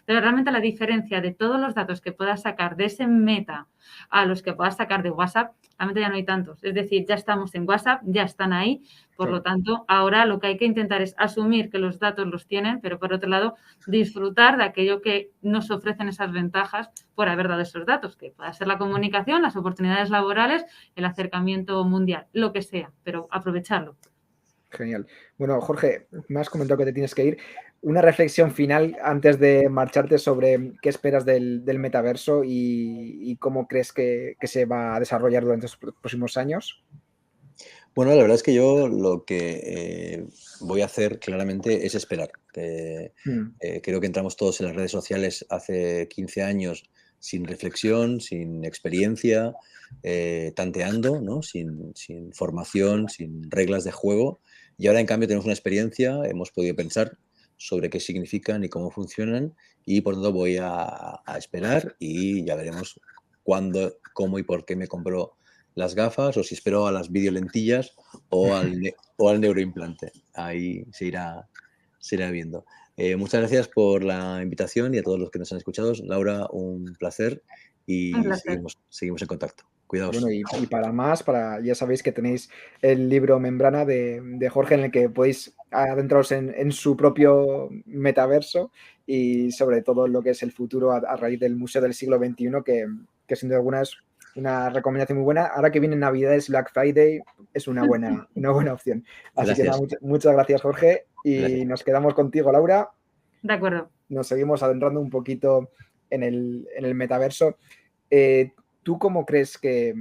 Pero realmente la diferencia de todos los datos que puedas sacar de ese meta a los que puedas sacar de WhatsApp, realmente ya no hay tantos. Es decir, ya estamos en WhatsApp, ya están ahí. Por lo tanto, ahora lo que hay que intentar es asumir que los datos los tienen, pero por otro lado, disfrutar de aquello que nos ofrecen esas ventajas por haber dado esos datos, que pueda ser la comunicación, las oportunidades laborales, el acercamiento mundial, lo que sea, pero aprovecharlo. Genial. Bueno, Jorge, me has comentado que te tienes que ir. Una reflexión final antes de marcharte sobre qué esperas del metaverso y cómo crees que se va a desarrollar durante los próximos años. Bueno, la verdad es que yo lo que voy a hacer claramente es esperar. Creo que entramos todos en las redes sociales hace 15 años sin reflexión, sin experiencia, tanteando, ¿no? Sin formación, sin reglas de juego. Y ahora, en cambio, tenemos una experiencia, hemos podido pensar sobre qué significan y cómo funcionan y, por tanto, voy a esperar y ya veremos cuándo, cómo y por qué me compro las gafas o si espero a las videolentillas o al neuroimplante. Ahí se irá viendo. Muchas gracias por la invitación y a todos los que nos han escuchado. Laura, un placer y Un placer. seguimos en contacto. Cuidaos. Bueno, y para más, ya sabéis que tenéis el libro Membrana de Jorge en el que podéis adentraros en su propio metaverso y sobre todo lo que es el futuro a raíz del Museo del Siglo XXI, que sin duda alguna es una recomendación muy buena. Ahora que vienen Navidades, Black Friday, es una buena opción. Así Gracias. que nada, muchas gracias, Jorge, y Gracias. Nos quedamos contigo, Laura. De acuerdo. Nos seguimos adentrando un poquito en el metaverso. ¿Tú cómo crees que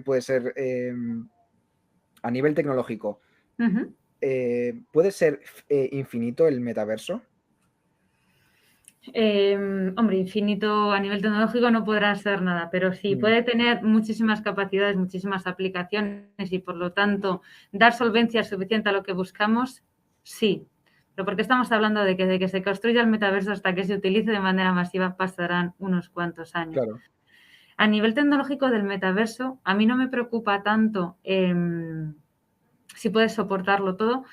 puede ser a nivel tecnológico? ¿Puede ser infinito el metaverso? Hombre, infinito a nivel tecnológico no podrá ser nada, pero sí puede tener muchísimas capacidades, muchísimas aplicaciones y por lo tanto dar solvencia suficiente a lo que buscamos, sí. Pero porque estamos hablando de que desde que se construya el metaverso hasta que se utilice de manera masiva pasarán unos cuantos años. Claro. A nivel tecnológico del metaverso, a mí no me preocupa tanto si puedes soportarlo todo,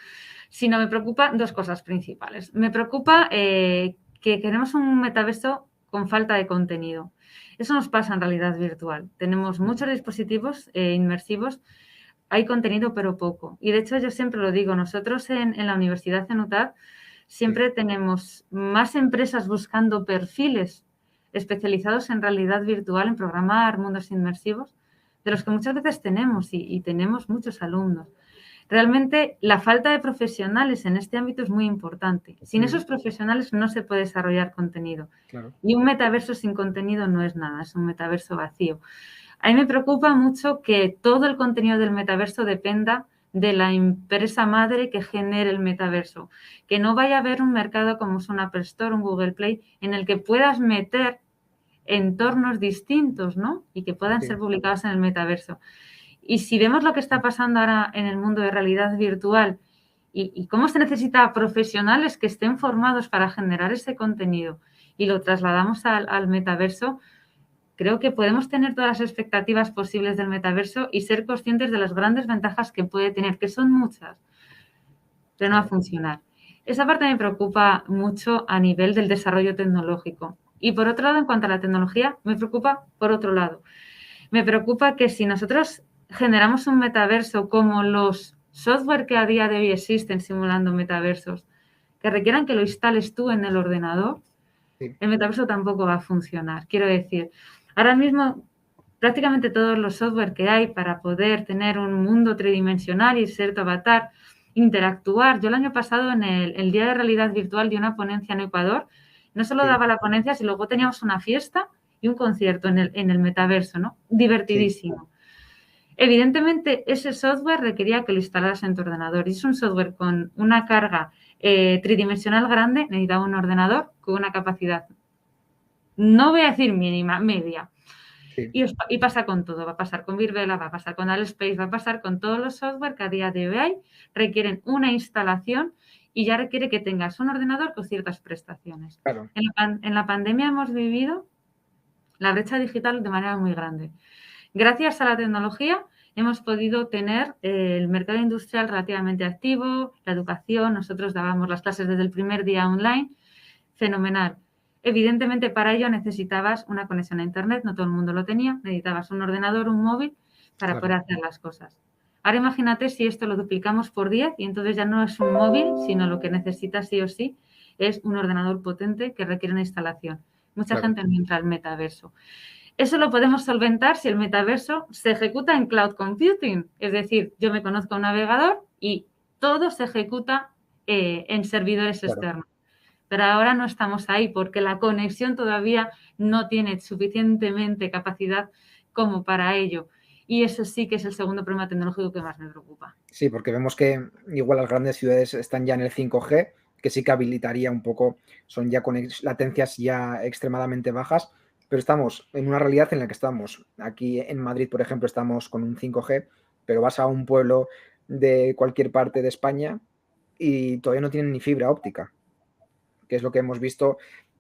sino me preocupan dos cosas principales. Me preocupa que queremos un metaverso con falta de contenido. Eso nos pasa en realidad virtual. Tenemos muchos dispositivos inmersivos, hay contenido pero poco. Y de hecho yo siempre lo digo, nosotros en la Universidad en UTAD siempre tenemos más empresas buscando perfiles especializados en realidad virtual, en programar mundos inmersivos, de los que muchas veces tenemos y tenemos muchos alumnos. Realmente la falta de profesionales en este ámbito es muy importante. Sin esos profesionales no se puede desarrollar contenido. Claro. Y un metaverso sin contenido no es nada, es un metaverso vacío. A mí me preocupa mucho que todo el contenido del metaverso dependa de la empresa madre que genere el metaverso. Que no vaya a haber un mercado como es un Apple Store, un Google Play, en el que puedas meter entornos distintos, ¿no? Y que puedan ser publicados en el metaverso. Y si vemos lo que está pasando ahora en el mundo de realidad virtual y cómo se necesita profesionales que estén formados para generar ese contenido y lo trasladamos al metaverso, creo que podemos tener todas las expectativas posibles del metaverso y ser conscientes de las grandes ventajas que puede tener, que son muchas, pero no va a funcionar. Esa parte me preocupa mucho a nivel del desarrollo tecnológico. Y por otro lado, en cuanto a la tecnología, me preocupa por otro lado. Me preocupa que si nosotros generamos un metaverso como los software que a día de hoy existen simulando metaversos, que requieran que lo instales tú en el ordenador, Sí. el metaverso tampoco va a funcionar. Quiero decir, ahora mismo prácticamente todos los software que hay para poder tener un mundo tridimensional y ser tu avatar, interactuar. Yo el año pasado en el Día de Realidad Virtual di una ponencia en Ecuador. No solo Sí. daba la ponencia, sino luego teníamos una fiesta y un concierto en el metaverso, ¿no? Divertidísimo. Evidentemente, ese software requería que lo instalaras en tu ordenador. Y es un software con una carga tridimensional grande, necesitaba un ordenador con una capacidad, no voy a decir mínima, media. Sí. Y pasa con todo, va a pasar con Virbela, va a pasar con Allspace, va a pasar con todos los software que a día de hoy hay, requieren una instalación y ya requiere que tengas un ordenador con ciertas prestaciones. Claro. En la pandemia hemos vivido la brecha digital de manera muy grande. Gracias a la tecnología hemos podido tener el mercado industrial relativamente activo, la educación, nosotros dábamos las clases desde el primer día online, fenomenal. Evidentemente, para ello necesitabas una conexión a Internet, no todo el mundo lo tenía, necesitabas un ordenador, un móvil para poder hacer las cosas. Ahora imagínate si esto lo duplicamos por 10 y entonces ya no es un móvil, sino lo que necesitas sí o sí es un ordenador potente que requiere una instalación. Mucha gente no entra al metaverso. Eso lo podemos solventar si el metaverso se ejecuta en cloud computing. Es decir, yo me conozco un navegador y todo se ejecuta en servidores externos. Pero ahora no estamos ahí porque la conexión todavía no tiene suficientemente capacidad como para ello. Y eso sí que es el segundo problema tecnológico que más me preocupa. Sí, porque vemos que igual las grandes ciudades están ya en el 5G, que sí que habilitaría un poco, son ya con latencias ya extremadamente bajas, pero estamos en una realidad en la que estamos. Aquí en Madrid, por ejemplo, estamos con un 5G, pero vas a un pueblo de cualquier parte de España y todavía no tienen ni fibra óptica, que es lo que hemos visto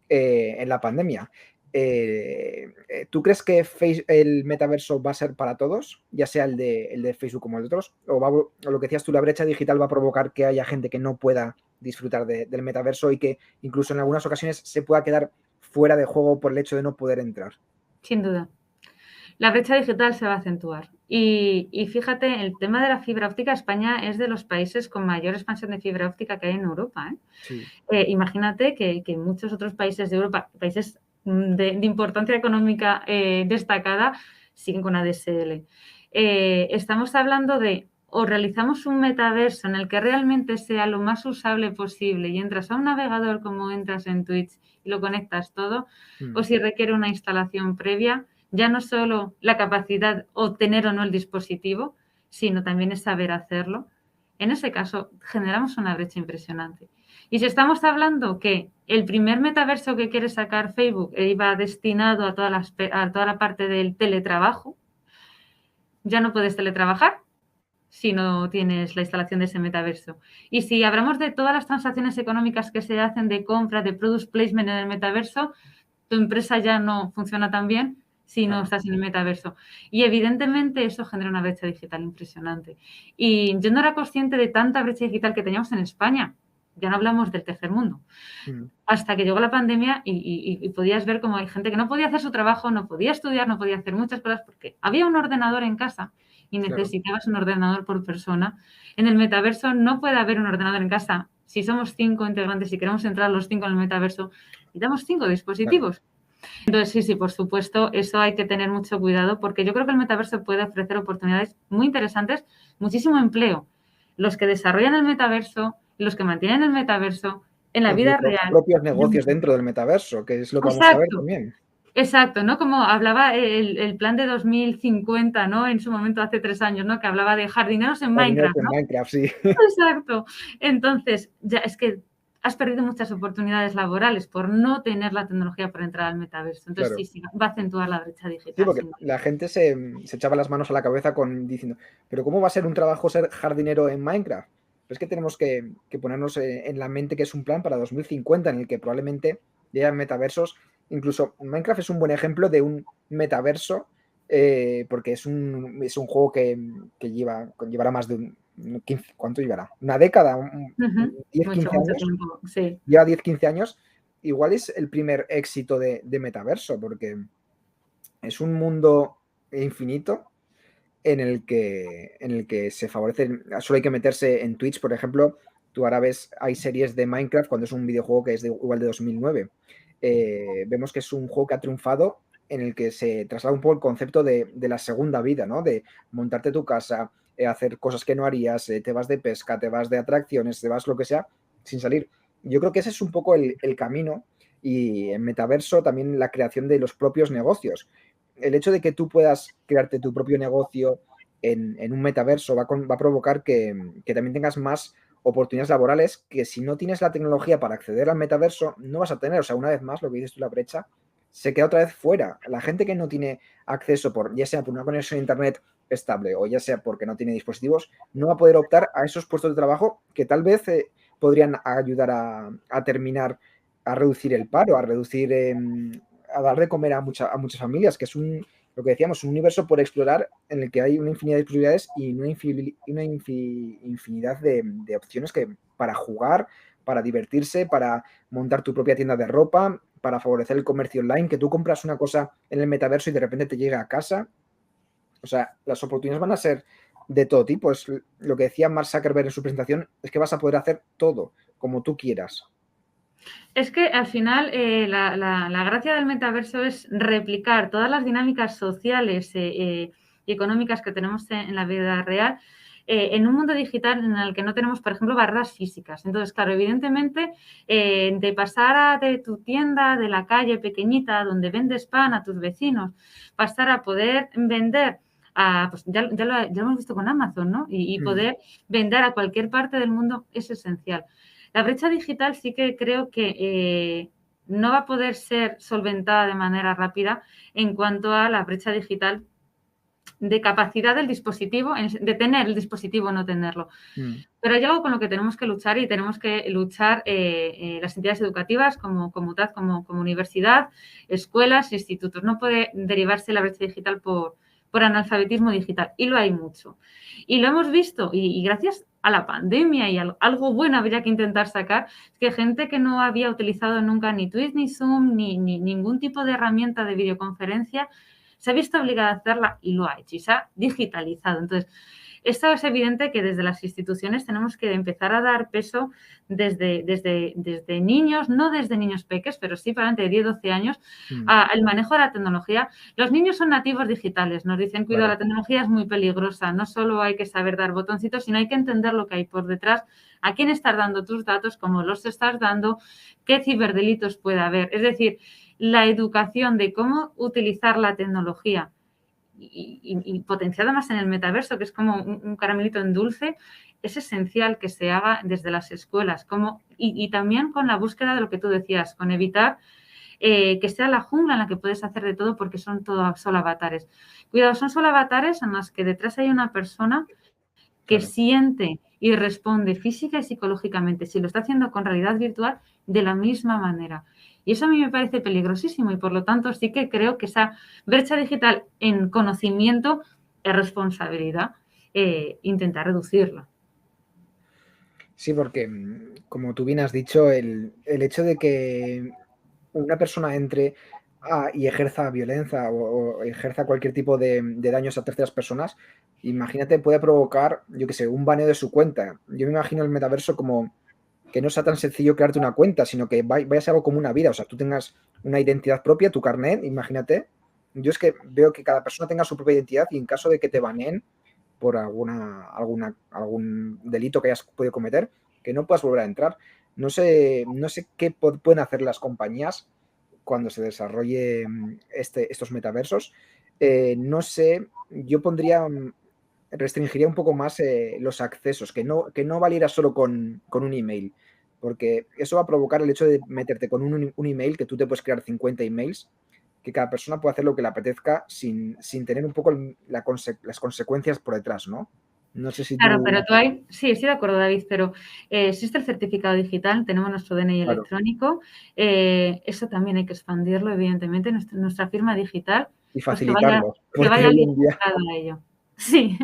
en la pandemia. ¿Tú crees que el metaverso va a ser para todos, ya sea el de Facebook como el de otros? O lo que decías tú, la brecha digital va a provocar que haya gente que no pueda disfrutar del metaverso y que incluso en algunas ocasiones se pueda quedar fuera de juego por el hecho de no poder entrar? Sin duda. La brecha digital se va a acentuar. Y fíjate, el tema de la fibra óptica, España es de los países con mayor expansión de fibra óptica que hay en Europa. Sí. Imagínate que muchos otros países de Europa, países de importancia económica destacada, siguen con ADSL. Estamos hablando de o realizamos un metaverso en el que realmente sea lo más usable posible y entras a un navegador como entras en Twitch y lo conectas todo, o si requiere una instalación previa, ya no solo la capacidad o tener o no el dispositivo, sino también es saber hacerlo. En ese caso, generamos una brecha impresionante. Y si estamos hablando que el primer metaverso que quiere sacar Facebook iba destinado a toda la parte del teletrabajo, ya no puedes teletrabajar si no tienes la instalación de ese metaverso. Y si hablamos de todas las transacciones económicas que se hacen de compra, de product placement en el metaverso, tu empresa ya no funciona tan bien si no estás en el metaverso. Y evidentemente eso genera una brecha digital impresionante. Y yo no era consciente de tanta brecha digital que teníamos en España. Ya no hablamos del tercer mundo. Hasta que llegó la pandemia y podías ver cómo hay gente que no podía hacer su trabajo, no podía estudiar, no podía hacer muchas cosas porque había un ordenador en casa y necesitabas un ordenador por persona. En el metaverso no puede haber un ordenador en casa. Si somos 5 integrantes y queremos entrar los 5 en el metaverso, necesitamos 5 dispositivos. Entonces, sí, por supuesto, eso hay que tener mucho cuidado porque yo creo que el metaverso puede ofrecer oportunidades muy interesantes, muchísimo empleo. Los que desarrollan el metaverso, los que mantienen el metaverso, en la vida real. Propios negocios dentro del metaverso, que es lo que vamos a ver también. Exacto, ¿no? Como hablaba el plan de 2050, ¿no? En su momento, hace 3 años, ¿no? Que hablaba de jardineros en Minecraft, ¿no? En Minecraft, sí. Exacto. Entonces, ya es que has perdido muchas oportunidades laborales por no tener la tecnología para entrar al metaverso. Entonces, sí, va a acentuar la brecha digital. Sí, porque la gente se echaba las manos a la cabeza diciendo, pero ¿cómo va a ser un trabajo ser jardinero en Minecraft? Pero es que tenemos que ponernos en la mente que es un plan para 2050 en el que probablemente ya metaversos. Incluso Minecraft es un buen ejemplo de un metaverso porque es un juego que llevará más de un 15, ¿cuánto llevará? Una década, 10, 15 años. Sí. Lleva 10, 15 años. Igual es el primer éxito de metaverso porque es un mundo infinito en el que se favorecen, solo hay que meterse en Twitch, por ejemplo, tú ahora ves, hay series de Minecraft cuando es un videojuego que es igual de 2009. Vemos que es un juego que ha triunfado en el que se traslada un poco el concepto de la segunda vida, ¿no? De montarte tu casa, hacer cosas que no harías, te vas de pesca, te vas de atracciones, te vas lo que sea, sin salir. Yo creo que ese es un poco el camino, y en metaverso también la creación de los propios negocios. El hecho de que tú puedas crearte tu propio negocio en un metaverso va a provocar que también tengas más oportunidades laborales que si no tienes la tecnología para acceder al metaverso no vas a tener. O sea, una vez más, lo que dices tú, la brecha se queda otra vez fuera. La gente que no tiene acceso, ya sea por una conexión a internet estable o ya sea porque no tiene dispositivos, no va a poder optar a esos puestos de trabajo que tal vez podrían ayudar a terminar, a reducir el paro, a reducir, a dar de comer a muchas familias, que es lo que decíamos, un universo por explorar en el que hay una infinidad de posibilidades y una infinidad de opciones para jugar, para divertirse, para montar tu propia tienda de ropa, para favorecer el comercio online, que tú compras una cosa en el metaverso y de repente te llega a casa. O sea, las oportunidades van a ser de todo tipo. Es lo que decía Mark Zuckerberg en su presentación, es que vas a poder hacer todo como tú quieras. Es que al final la gracia del metaverso es replicar todas las dinámicas sociales y económicas que tenemos en la vida real en un mundo digital en el que no tenemos, por ejemplo, barreras físicas. Entonces, claro, evidentemente, de pasar de tu tienda de la calle pequeñita donde vendes pan a tus vecinos, pasar a poder vender pues ya lo hemos visto con Amazon, ¿no? Y poder vender a cualquier parte del mundo es esencial. La brecha digital sí que creo que no va a poder ser solventada de manera rápida en cuanto a la brecha digital de capacidad del dispositivo, de tener el dispositivo o no tenerlo. Pero hay algo con lo que tenemos que luchar, y tenemos que luchar las entidades educativas como UTAD, como universidad, escuelas, institutos. No puede derivarse la brecha digital por analfabetismo digital, y lo hay mucho. Y lo hemos visto, y gracias a la pandemia y algo bueno habría que intentar sacar, es que gente que no había utilizado nunca ni Twitch, ni Zoom, ni ningún tipo de herramienta de videoconferencia, se ha visto obligada a hacerla y lo ha hecho y se ha digitalizado. Entonces, esto es evidente que desde las instituciones tenemos que empezar a dar peso desde niños, no desde niños peques, pero sí para de 10, 12 años, al manejo de la tecnología. Los niños son nativos digitales, nos dicen, cuidado, la tecnología es muy peligrosa, no solo hay que saber dar botoncitos, sino hay que entender lo que hay por detrás, a quién estás dando tus datos, cómo los estás dando, qué ciberdelitos puede haber. Es decir, la educación de cómo utilizar la tecnología y potenciada más en el metaverso, que es como un caramelito en dulce, es esencial que se haga desde las escuelas, y también con la búsqueda de lo que tú decías, con evitar que sea la jungla en la que puedes hacer de todo, porque son solo avatares. Cuidado, son solo avatares en los que detrás hay una persona que siente y responde física y psicológicamente, si lo está haciendo con realidad virtual, de la misma manera. Y eso a mí me parece peligrosísimo, y por lo tanto sí que creo que esa brecha digital en conocimiento es responsabilidad intentar reducirla. Sí, porque como tú bien has dicho, el hecho de que una persona entre y ejerza violencia o ejerza cualquier tipo de daños a terceras personas, imagínate, puede provocar, yo qué sé, un baneo de su cuenta. Yo me imagino el metaverso como que no sea tan sencillo crearte una cuenta, sino que vaya a ser algo como una vida. O sea, tú tengas una identidad propia, tu carnet, imagínate. Yo es que veo que cada persona tenga su propia identidad, y en caso de que te baneen por algún delito que hayas podido cometer, que no puedas volver a entrar. No sé qué pueden hacer las compañías cuando se desarrolle estos metaversos. No sé, yo restringiría un poco más los accesos, que no valiera solo con un email, porque eso va a provocar el hecho de meterte con un email, que tú te puedes crear 50 emails, que cada persona puede hacer lo que le apetezca sin tener un poco las consecuencias por detrás, ¿no? No sé si Claro, pero sí, estoy de acuerdo, David, pero existe el certificado digital, tenemos nuestro DNI electrónico, eso también hay que expandirlo, evidentemente, nuestra firma digital. Y facilitarlo. Que vaya linkado a ello. Sí.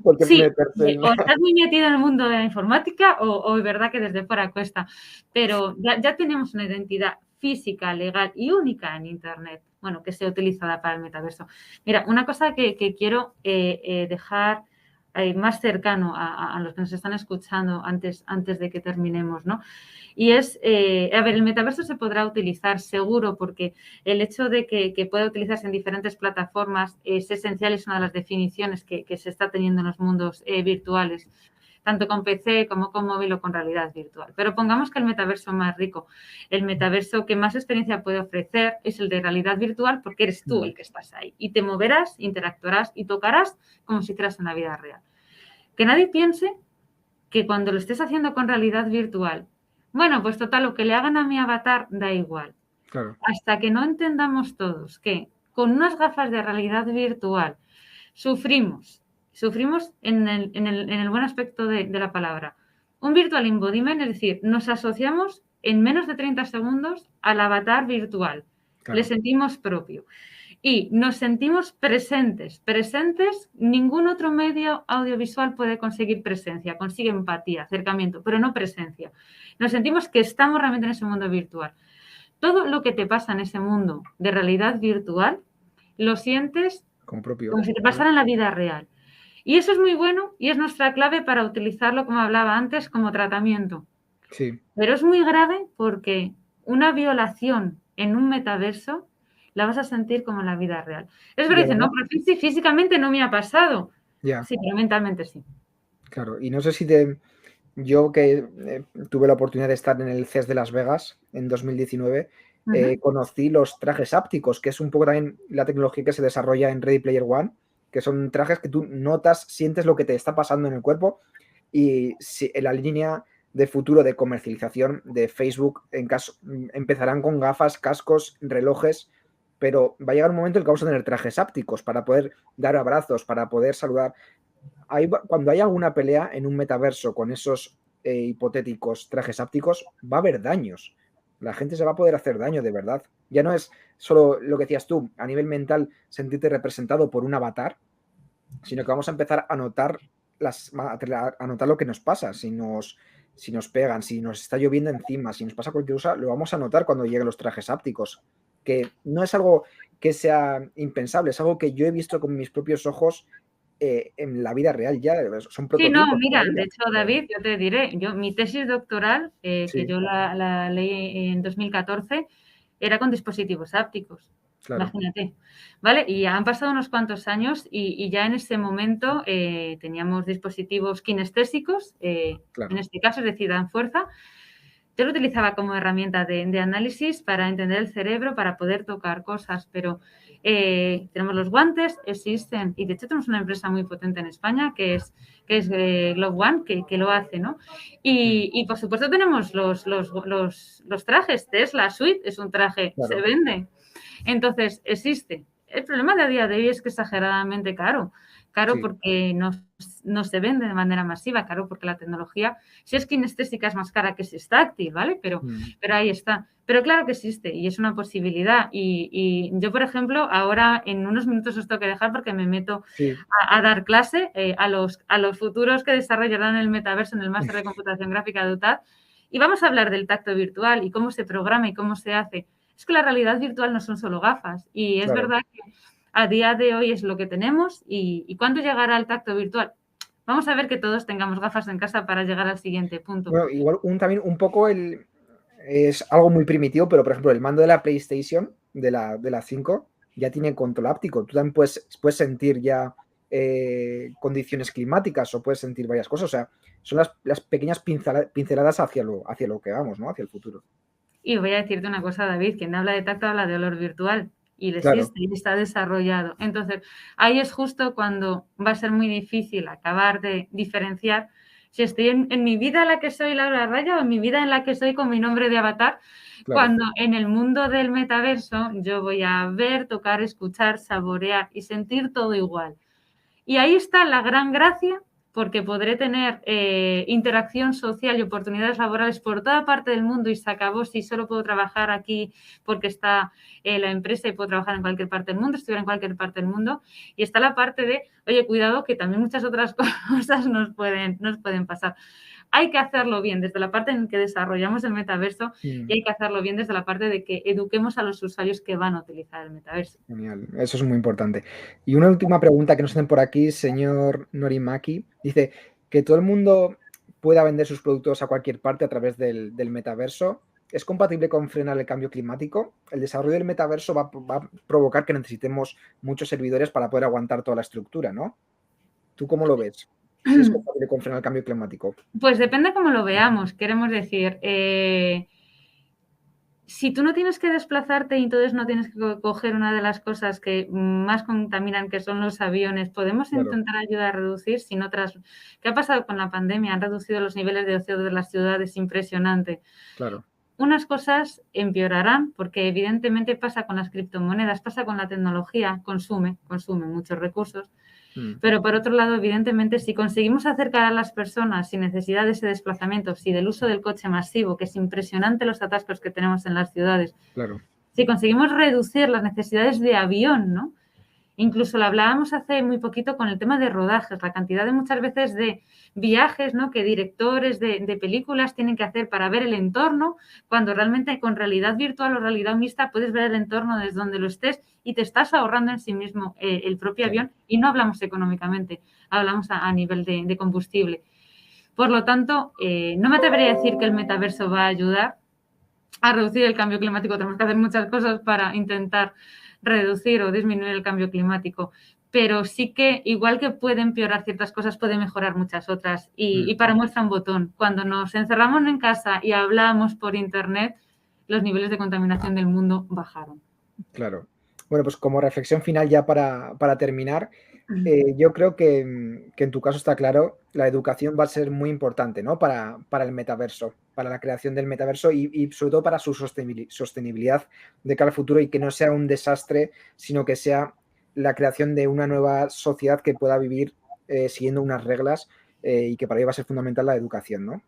Porque sí, o estás muy metido en el mundo de la informática o es verdad que desde fuera cuesta, pero ya tenemos una identidad física, legal y única en Internet, bueno, que sea utilizada para el metaverso. Mira, una cosa que quiero dejar más cercano a los que nos están escuchando antes de que terminemos, ¿no? Y es, a ver, el metaverso se podrá utilizar seguro porque el hecho de que pueda utilizarse en diferentes plataformas es esencial, es una de las definiciones que se está teniendo en los mundos virtuales, tanto con PC como con móvil o con realidad virtual. Pero pongamos que el metaverso más rico, el metaverso que más experiencia puede ofrecer es el de realidad virtual porque eres tú el que estás ahí y te moverás, interactuarás y tocarás como si hicieras en la vida real. Que nadie piense que cuando lo estés haciendo con realidad virtual, bueno, pues total, lo que le hagan a mi avatar da igual. Claro. Hasta que no entendamos todos que con unas gafas de realidad virtual sufrimos en el buen aspecto de la palabra. Un virtual embodiment, es decir, nos asociamos en menos de 30 segundos al avatar virtual. Claro. Le sentimos propio. Y nos sentimos presentes. Ningún otro medio audiovisual puede conseguir presencia, consigue empatía, acercamiento, pero no presencia. Nos sentimos que estamos realmente en ese mundo virtual. Todo lo que te pasa en ese mundo de realidad virtual, lo sientes como si te pasara en la vida real. Y eso es muy bueno y es nuestra clave para utilizarlo, como hablaba antes, como tratamiento. Sí. Pero es muy grave porque una violación en un metaverso la vas a sentir como en la vida real. Es verdad, no, pero físicamente no me ha pasado. Ya. Sí, pero mentalmente sí. Claro, y no sé si yo que tuve la oportunidad de estar en el CES de Las Vegas en 2019, conocí los trajes ápticos, que es un poco también la tecnología que se desarrolla en Ready Player One, que son trajes que tú notas, sientes lo que te está pasando en el cuerpo y si, en la línea de futuro de comercialización de Facebook empezarán con gafas, cascos, relojes, pero va a llegar un momento en el que vamos a tener trajes ápticos para poder dar abrazos, para poder saludar. Cuando hay alguna pelea en un metaverso con esos hipotéticos trajes ápticos, va a haber daños. La gente se va a poder hacer daño de verdad. Ya no es solo lo que decías tú, a nivel mental, sentirte representado por un avatar, sino que vamos a empezar a notar lo que nos pasa. Si nos pegan, si nos está lloviendo encima, si nos pasa cualquier cosa, lo vamos a notar cuando lleguen los trajes ápticos. Que no es algo que sea impensable, es algo que yo he visto con mis propios ojos en la vida real ya, son prototipos. Sí, no, mira, de hecho, David, yo te diré, mi tesis doctoral, sí. que yo la leí en 2014, era con dispositivos ápticos. Claro. Imagínate, ¿vale? Y han pasado unos cuantos años y ya en ese momento teníamos dispositivos kinestésicos, claro. En este caso, es decir, dan fuerza. Yo lo utilizaba como herramienta de análisis para entender el cerebro, para poder tocar cosas, pero tenemos los guantes, existen, y de hecho tenemos una empresa muy potente en España que es Globe One, que lo hace, ¿no? Y por supuesto tenemos los trajes, Tesla Suite es un traje, claro. Se vende. Entonces, existe. El problema de a día de hoy es que es exageradamente caro. Caro sí. Porque no se vende de manera masiva, caro porque la tecnología, si es kinestésica, es más cara que si es táctil, ¿vale? Pero ahí está. Pero claro que existe y es una posibilidad. Y yo, por ejemplo, ahora en unos minutos os tengo que dejar porque me meto sí. a dar clase a los futuros que desarrollarán el metaverso en el máster de computación gráfica de UTAD. Y vamos a hablar del tacto virtual y cómo se programa y cómo se hace. Es que la realidad virtual no son solo gafas y es claro. Verdad que a día de hoy es lo que tenemos y ¿cuándo llegará el tacto virtual? Vamos a ver que todos tengamos gafas en casa para llegar al siguiente punto. Bueno, igual también un poco es algo muy primitivo, pero por ejemplo el mando de la PlayStation, de la 5, ya tiene control áptico. Tú también puedes sentir ya condiciones climáticas o puedes sentir varias cosas. O sea, son las pequeñas pinceladas hacia lo que vamos, ¿no? Hacia el futuro. Y voy a decirte una cosa, David, quien habla de tacto habla de olor virtual. Y existe claro. Y está desarrollado. Entonces, ahí es justo cuando va a ser muy difícil acabar de diferenciar si estoy en mi vida en la que soy Laura Raya o en mi vida en la que soy con mi nombre de avatar, claro. Cuando en el mundo del metaverso yo voy a ver, tocar, escuchar, saborear y sentir todo igual. Y ahí está la gran gracia, porque podré tener interacción social y oportunidades laborales por toda parte del mundo y se acabó si solo puedo trabajar aquí porque está la empresa y puedo trabajar en cualquier parte del mundo, estudiar en cualquier parte del mundo. Y está la parte de, oye, cuidado, que también muchas otras cosas nos pueden pasar. hay que hacerlo bien desde la parte en que desarrollamos el metaverso y hay que hacerlo bien desde la parte de que eduquemos a los usuarios que van a utilizar el metaverso. Genial, eso es muy importante. Y una última pregunta que nos hacen por aquí, señor Norimaki, dice que todo el mundo pueda vender sus productos a cualquier parte a través del metaverso. ¿Es compatible con frenar el cambio climático? El desarrollo del metaverso va a provocar que necesitemos muchos servidores para poder aguantar toda la estructura, ¿no? ¿Tú cómo lo ves? ¿Si es compatible con frenar el cambio climático? Pues depende cómo lo veamos. Queremos decir, si tú no tienes que desplazarte y entonces no tienes que coger una de las cosas que más contaminan, que son los aviones, podemos intentar ayudar a reducir, sin otras... ¿Qué ha pasado con la pandemia? Han reducido los niveles de CO2 de las ciudades, impresionante. Claro. Unas cosas empeorarán porque evidentemente pasa con las criptomonedas, pasa con la tecnología, consume muchos recursos. Pero por otro lado, evidentemente, si conseguimos acercar a las personas sin necesidad de ese desplazamiento, si del uso del coche masivo, que es impresionante los atascos que tenemos en las ciudades, claro, si conseguimos reducir las necesidades de avión, ¿no? Incluso lo hablábamos hace muy poquito con el tema de rodajes, la cantidad de muchas veces de viajes, ¿no?, que directores de películas tienen que hacer para ver el entorno, cuando realmente con realidad virtual o realidad mixta puedes ver el entorno desde donde lo estés y te estás ahorrando en sí mismo el propio avión, y no hablamos económicamente, hablamos a nivel de combustible. Por lo tanto, no me atrevería a decir que el metaverso va a ayudar a reducir el cambio climático. Tenemos que hacer muchas cosas para intentar reducir o disminuir el cambio climático, pero sí que, igual que puede empeorar ciertas cosas, puede mejorar muchas otras. Y para muestra un botón, cuando nos encerramos en casa y hablamos por internet, los niveles de contaminación del mundo bajaron. Claro. Bueno, pues como reflexión final ya para terminar, yo creo que en tu caso está claro, la educación va a ser muy importante, ¿no?, para el metaverso, para la creación del metaverso y sobre todo para su sostenibilidad de cara al futuro, y que no sea un desastre, sino que sea la creación de una nueva sociedad que pueda vivir siguiendo unas reglas, y que para ello va a ser fundamental la educación, ¿no?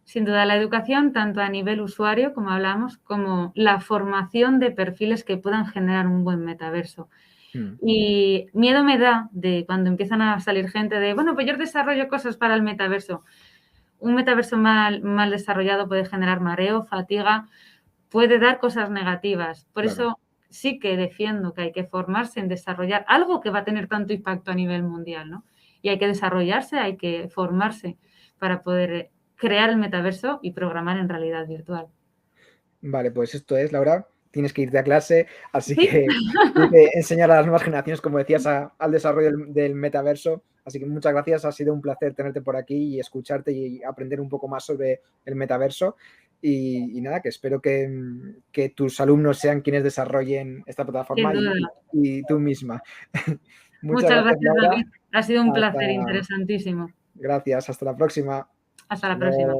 Sin duda, la educación, tanto a nivel usuario, como hablamos, como la formación de perfiles que puedan generar un buen metaverso. Y miedo me da de cuando empiezan a salir gente de, bueno, pues yo desarrollo cosas para el metaverso. Un metaverso mal desarrollado puede generar mareo, fatiga, puede dar cosas negativas. Por eso sí que defiendo que hay que formarse en desarrollar algo que va a tener tanto impacto a nivel mundial, ¿no? Y hay que desarrollarse, hay que formarse para poder crear el metaverso y programar en realidad virtual. Vale, pues esto es, Laura. Tienes que irte a clase, así ¿Sí? que tienes que enseñar a las nuevas generaciones, como decías, al desarrollo del metaverso. Así que muchas gracias, ha sido un placer tenerte por aquí y escucharte y aprender un poco más sobre el metaverso. Y nada, que espero que tus alumnos sean quienes desarrollen esta plataforma y tú misma. Muchas gracias, Laura. David. Ha sido un placer interesantísimo. Gracias, hasta la próxima. Hasta la próxima.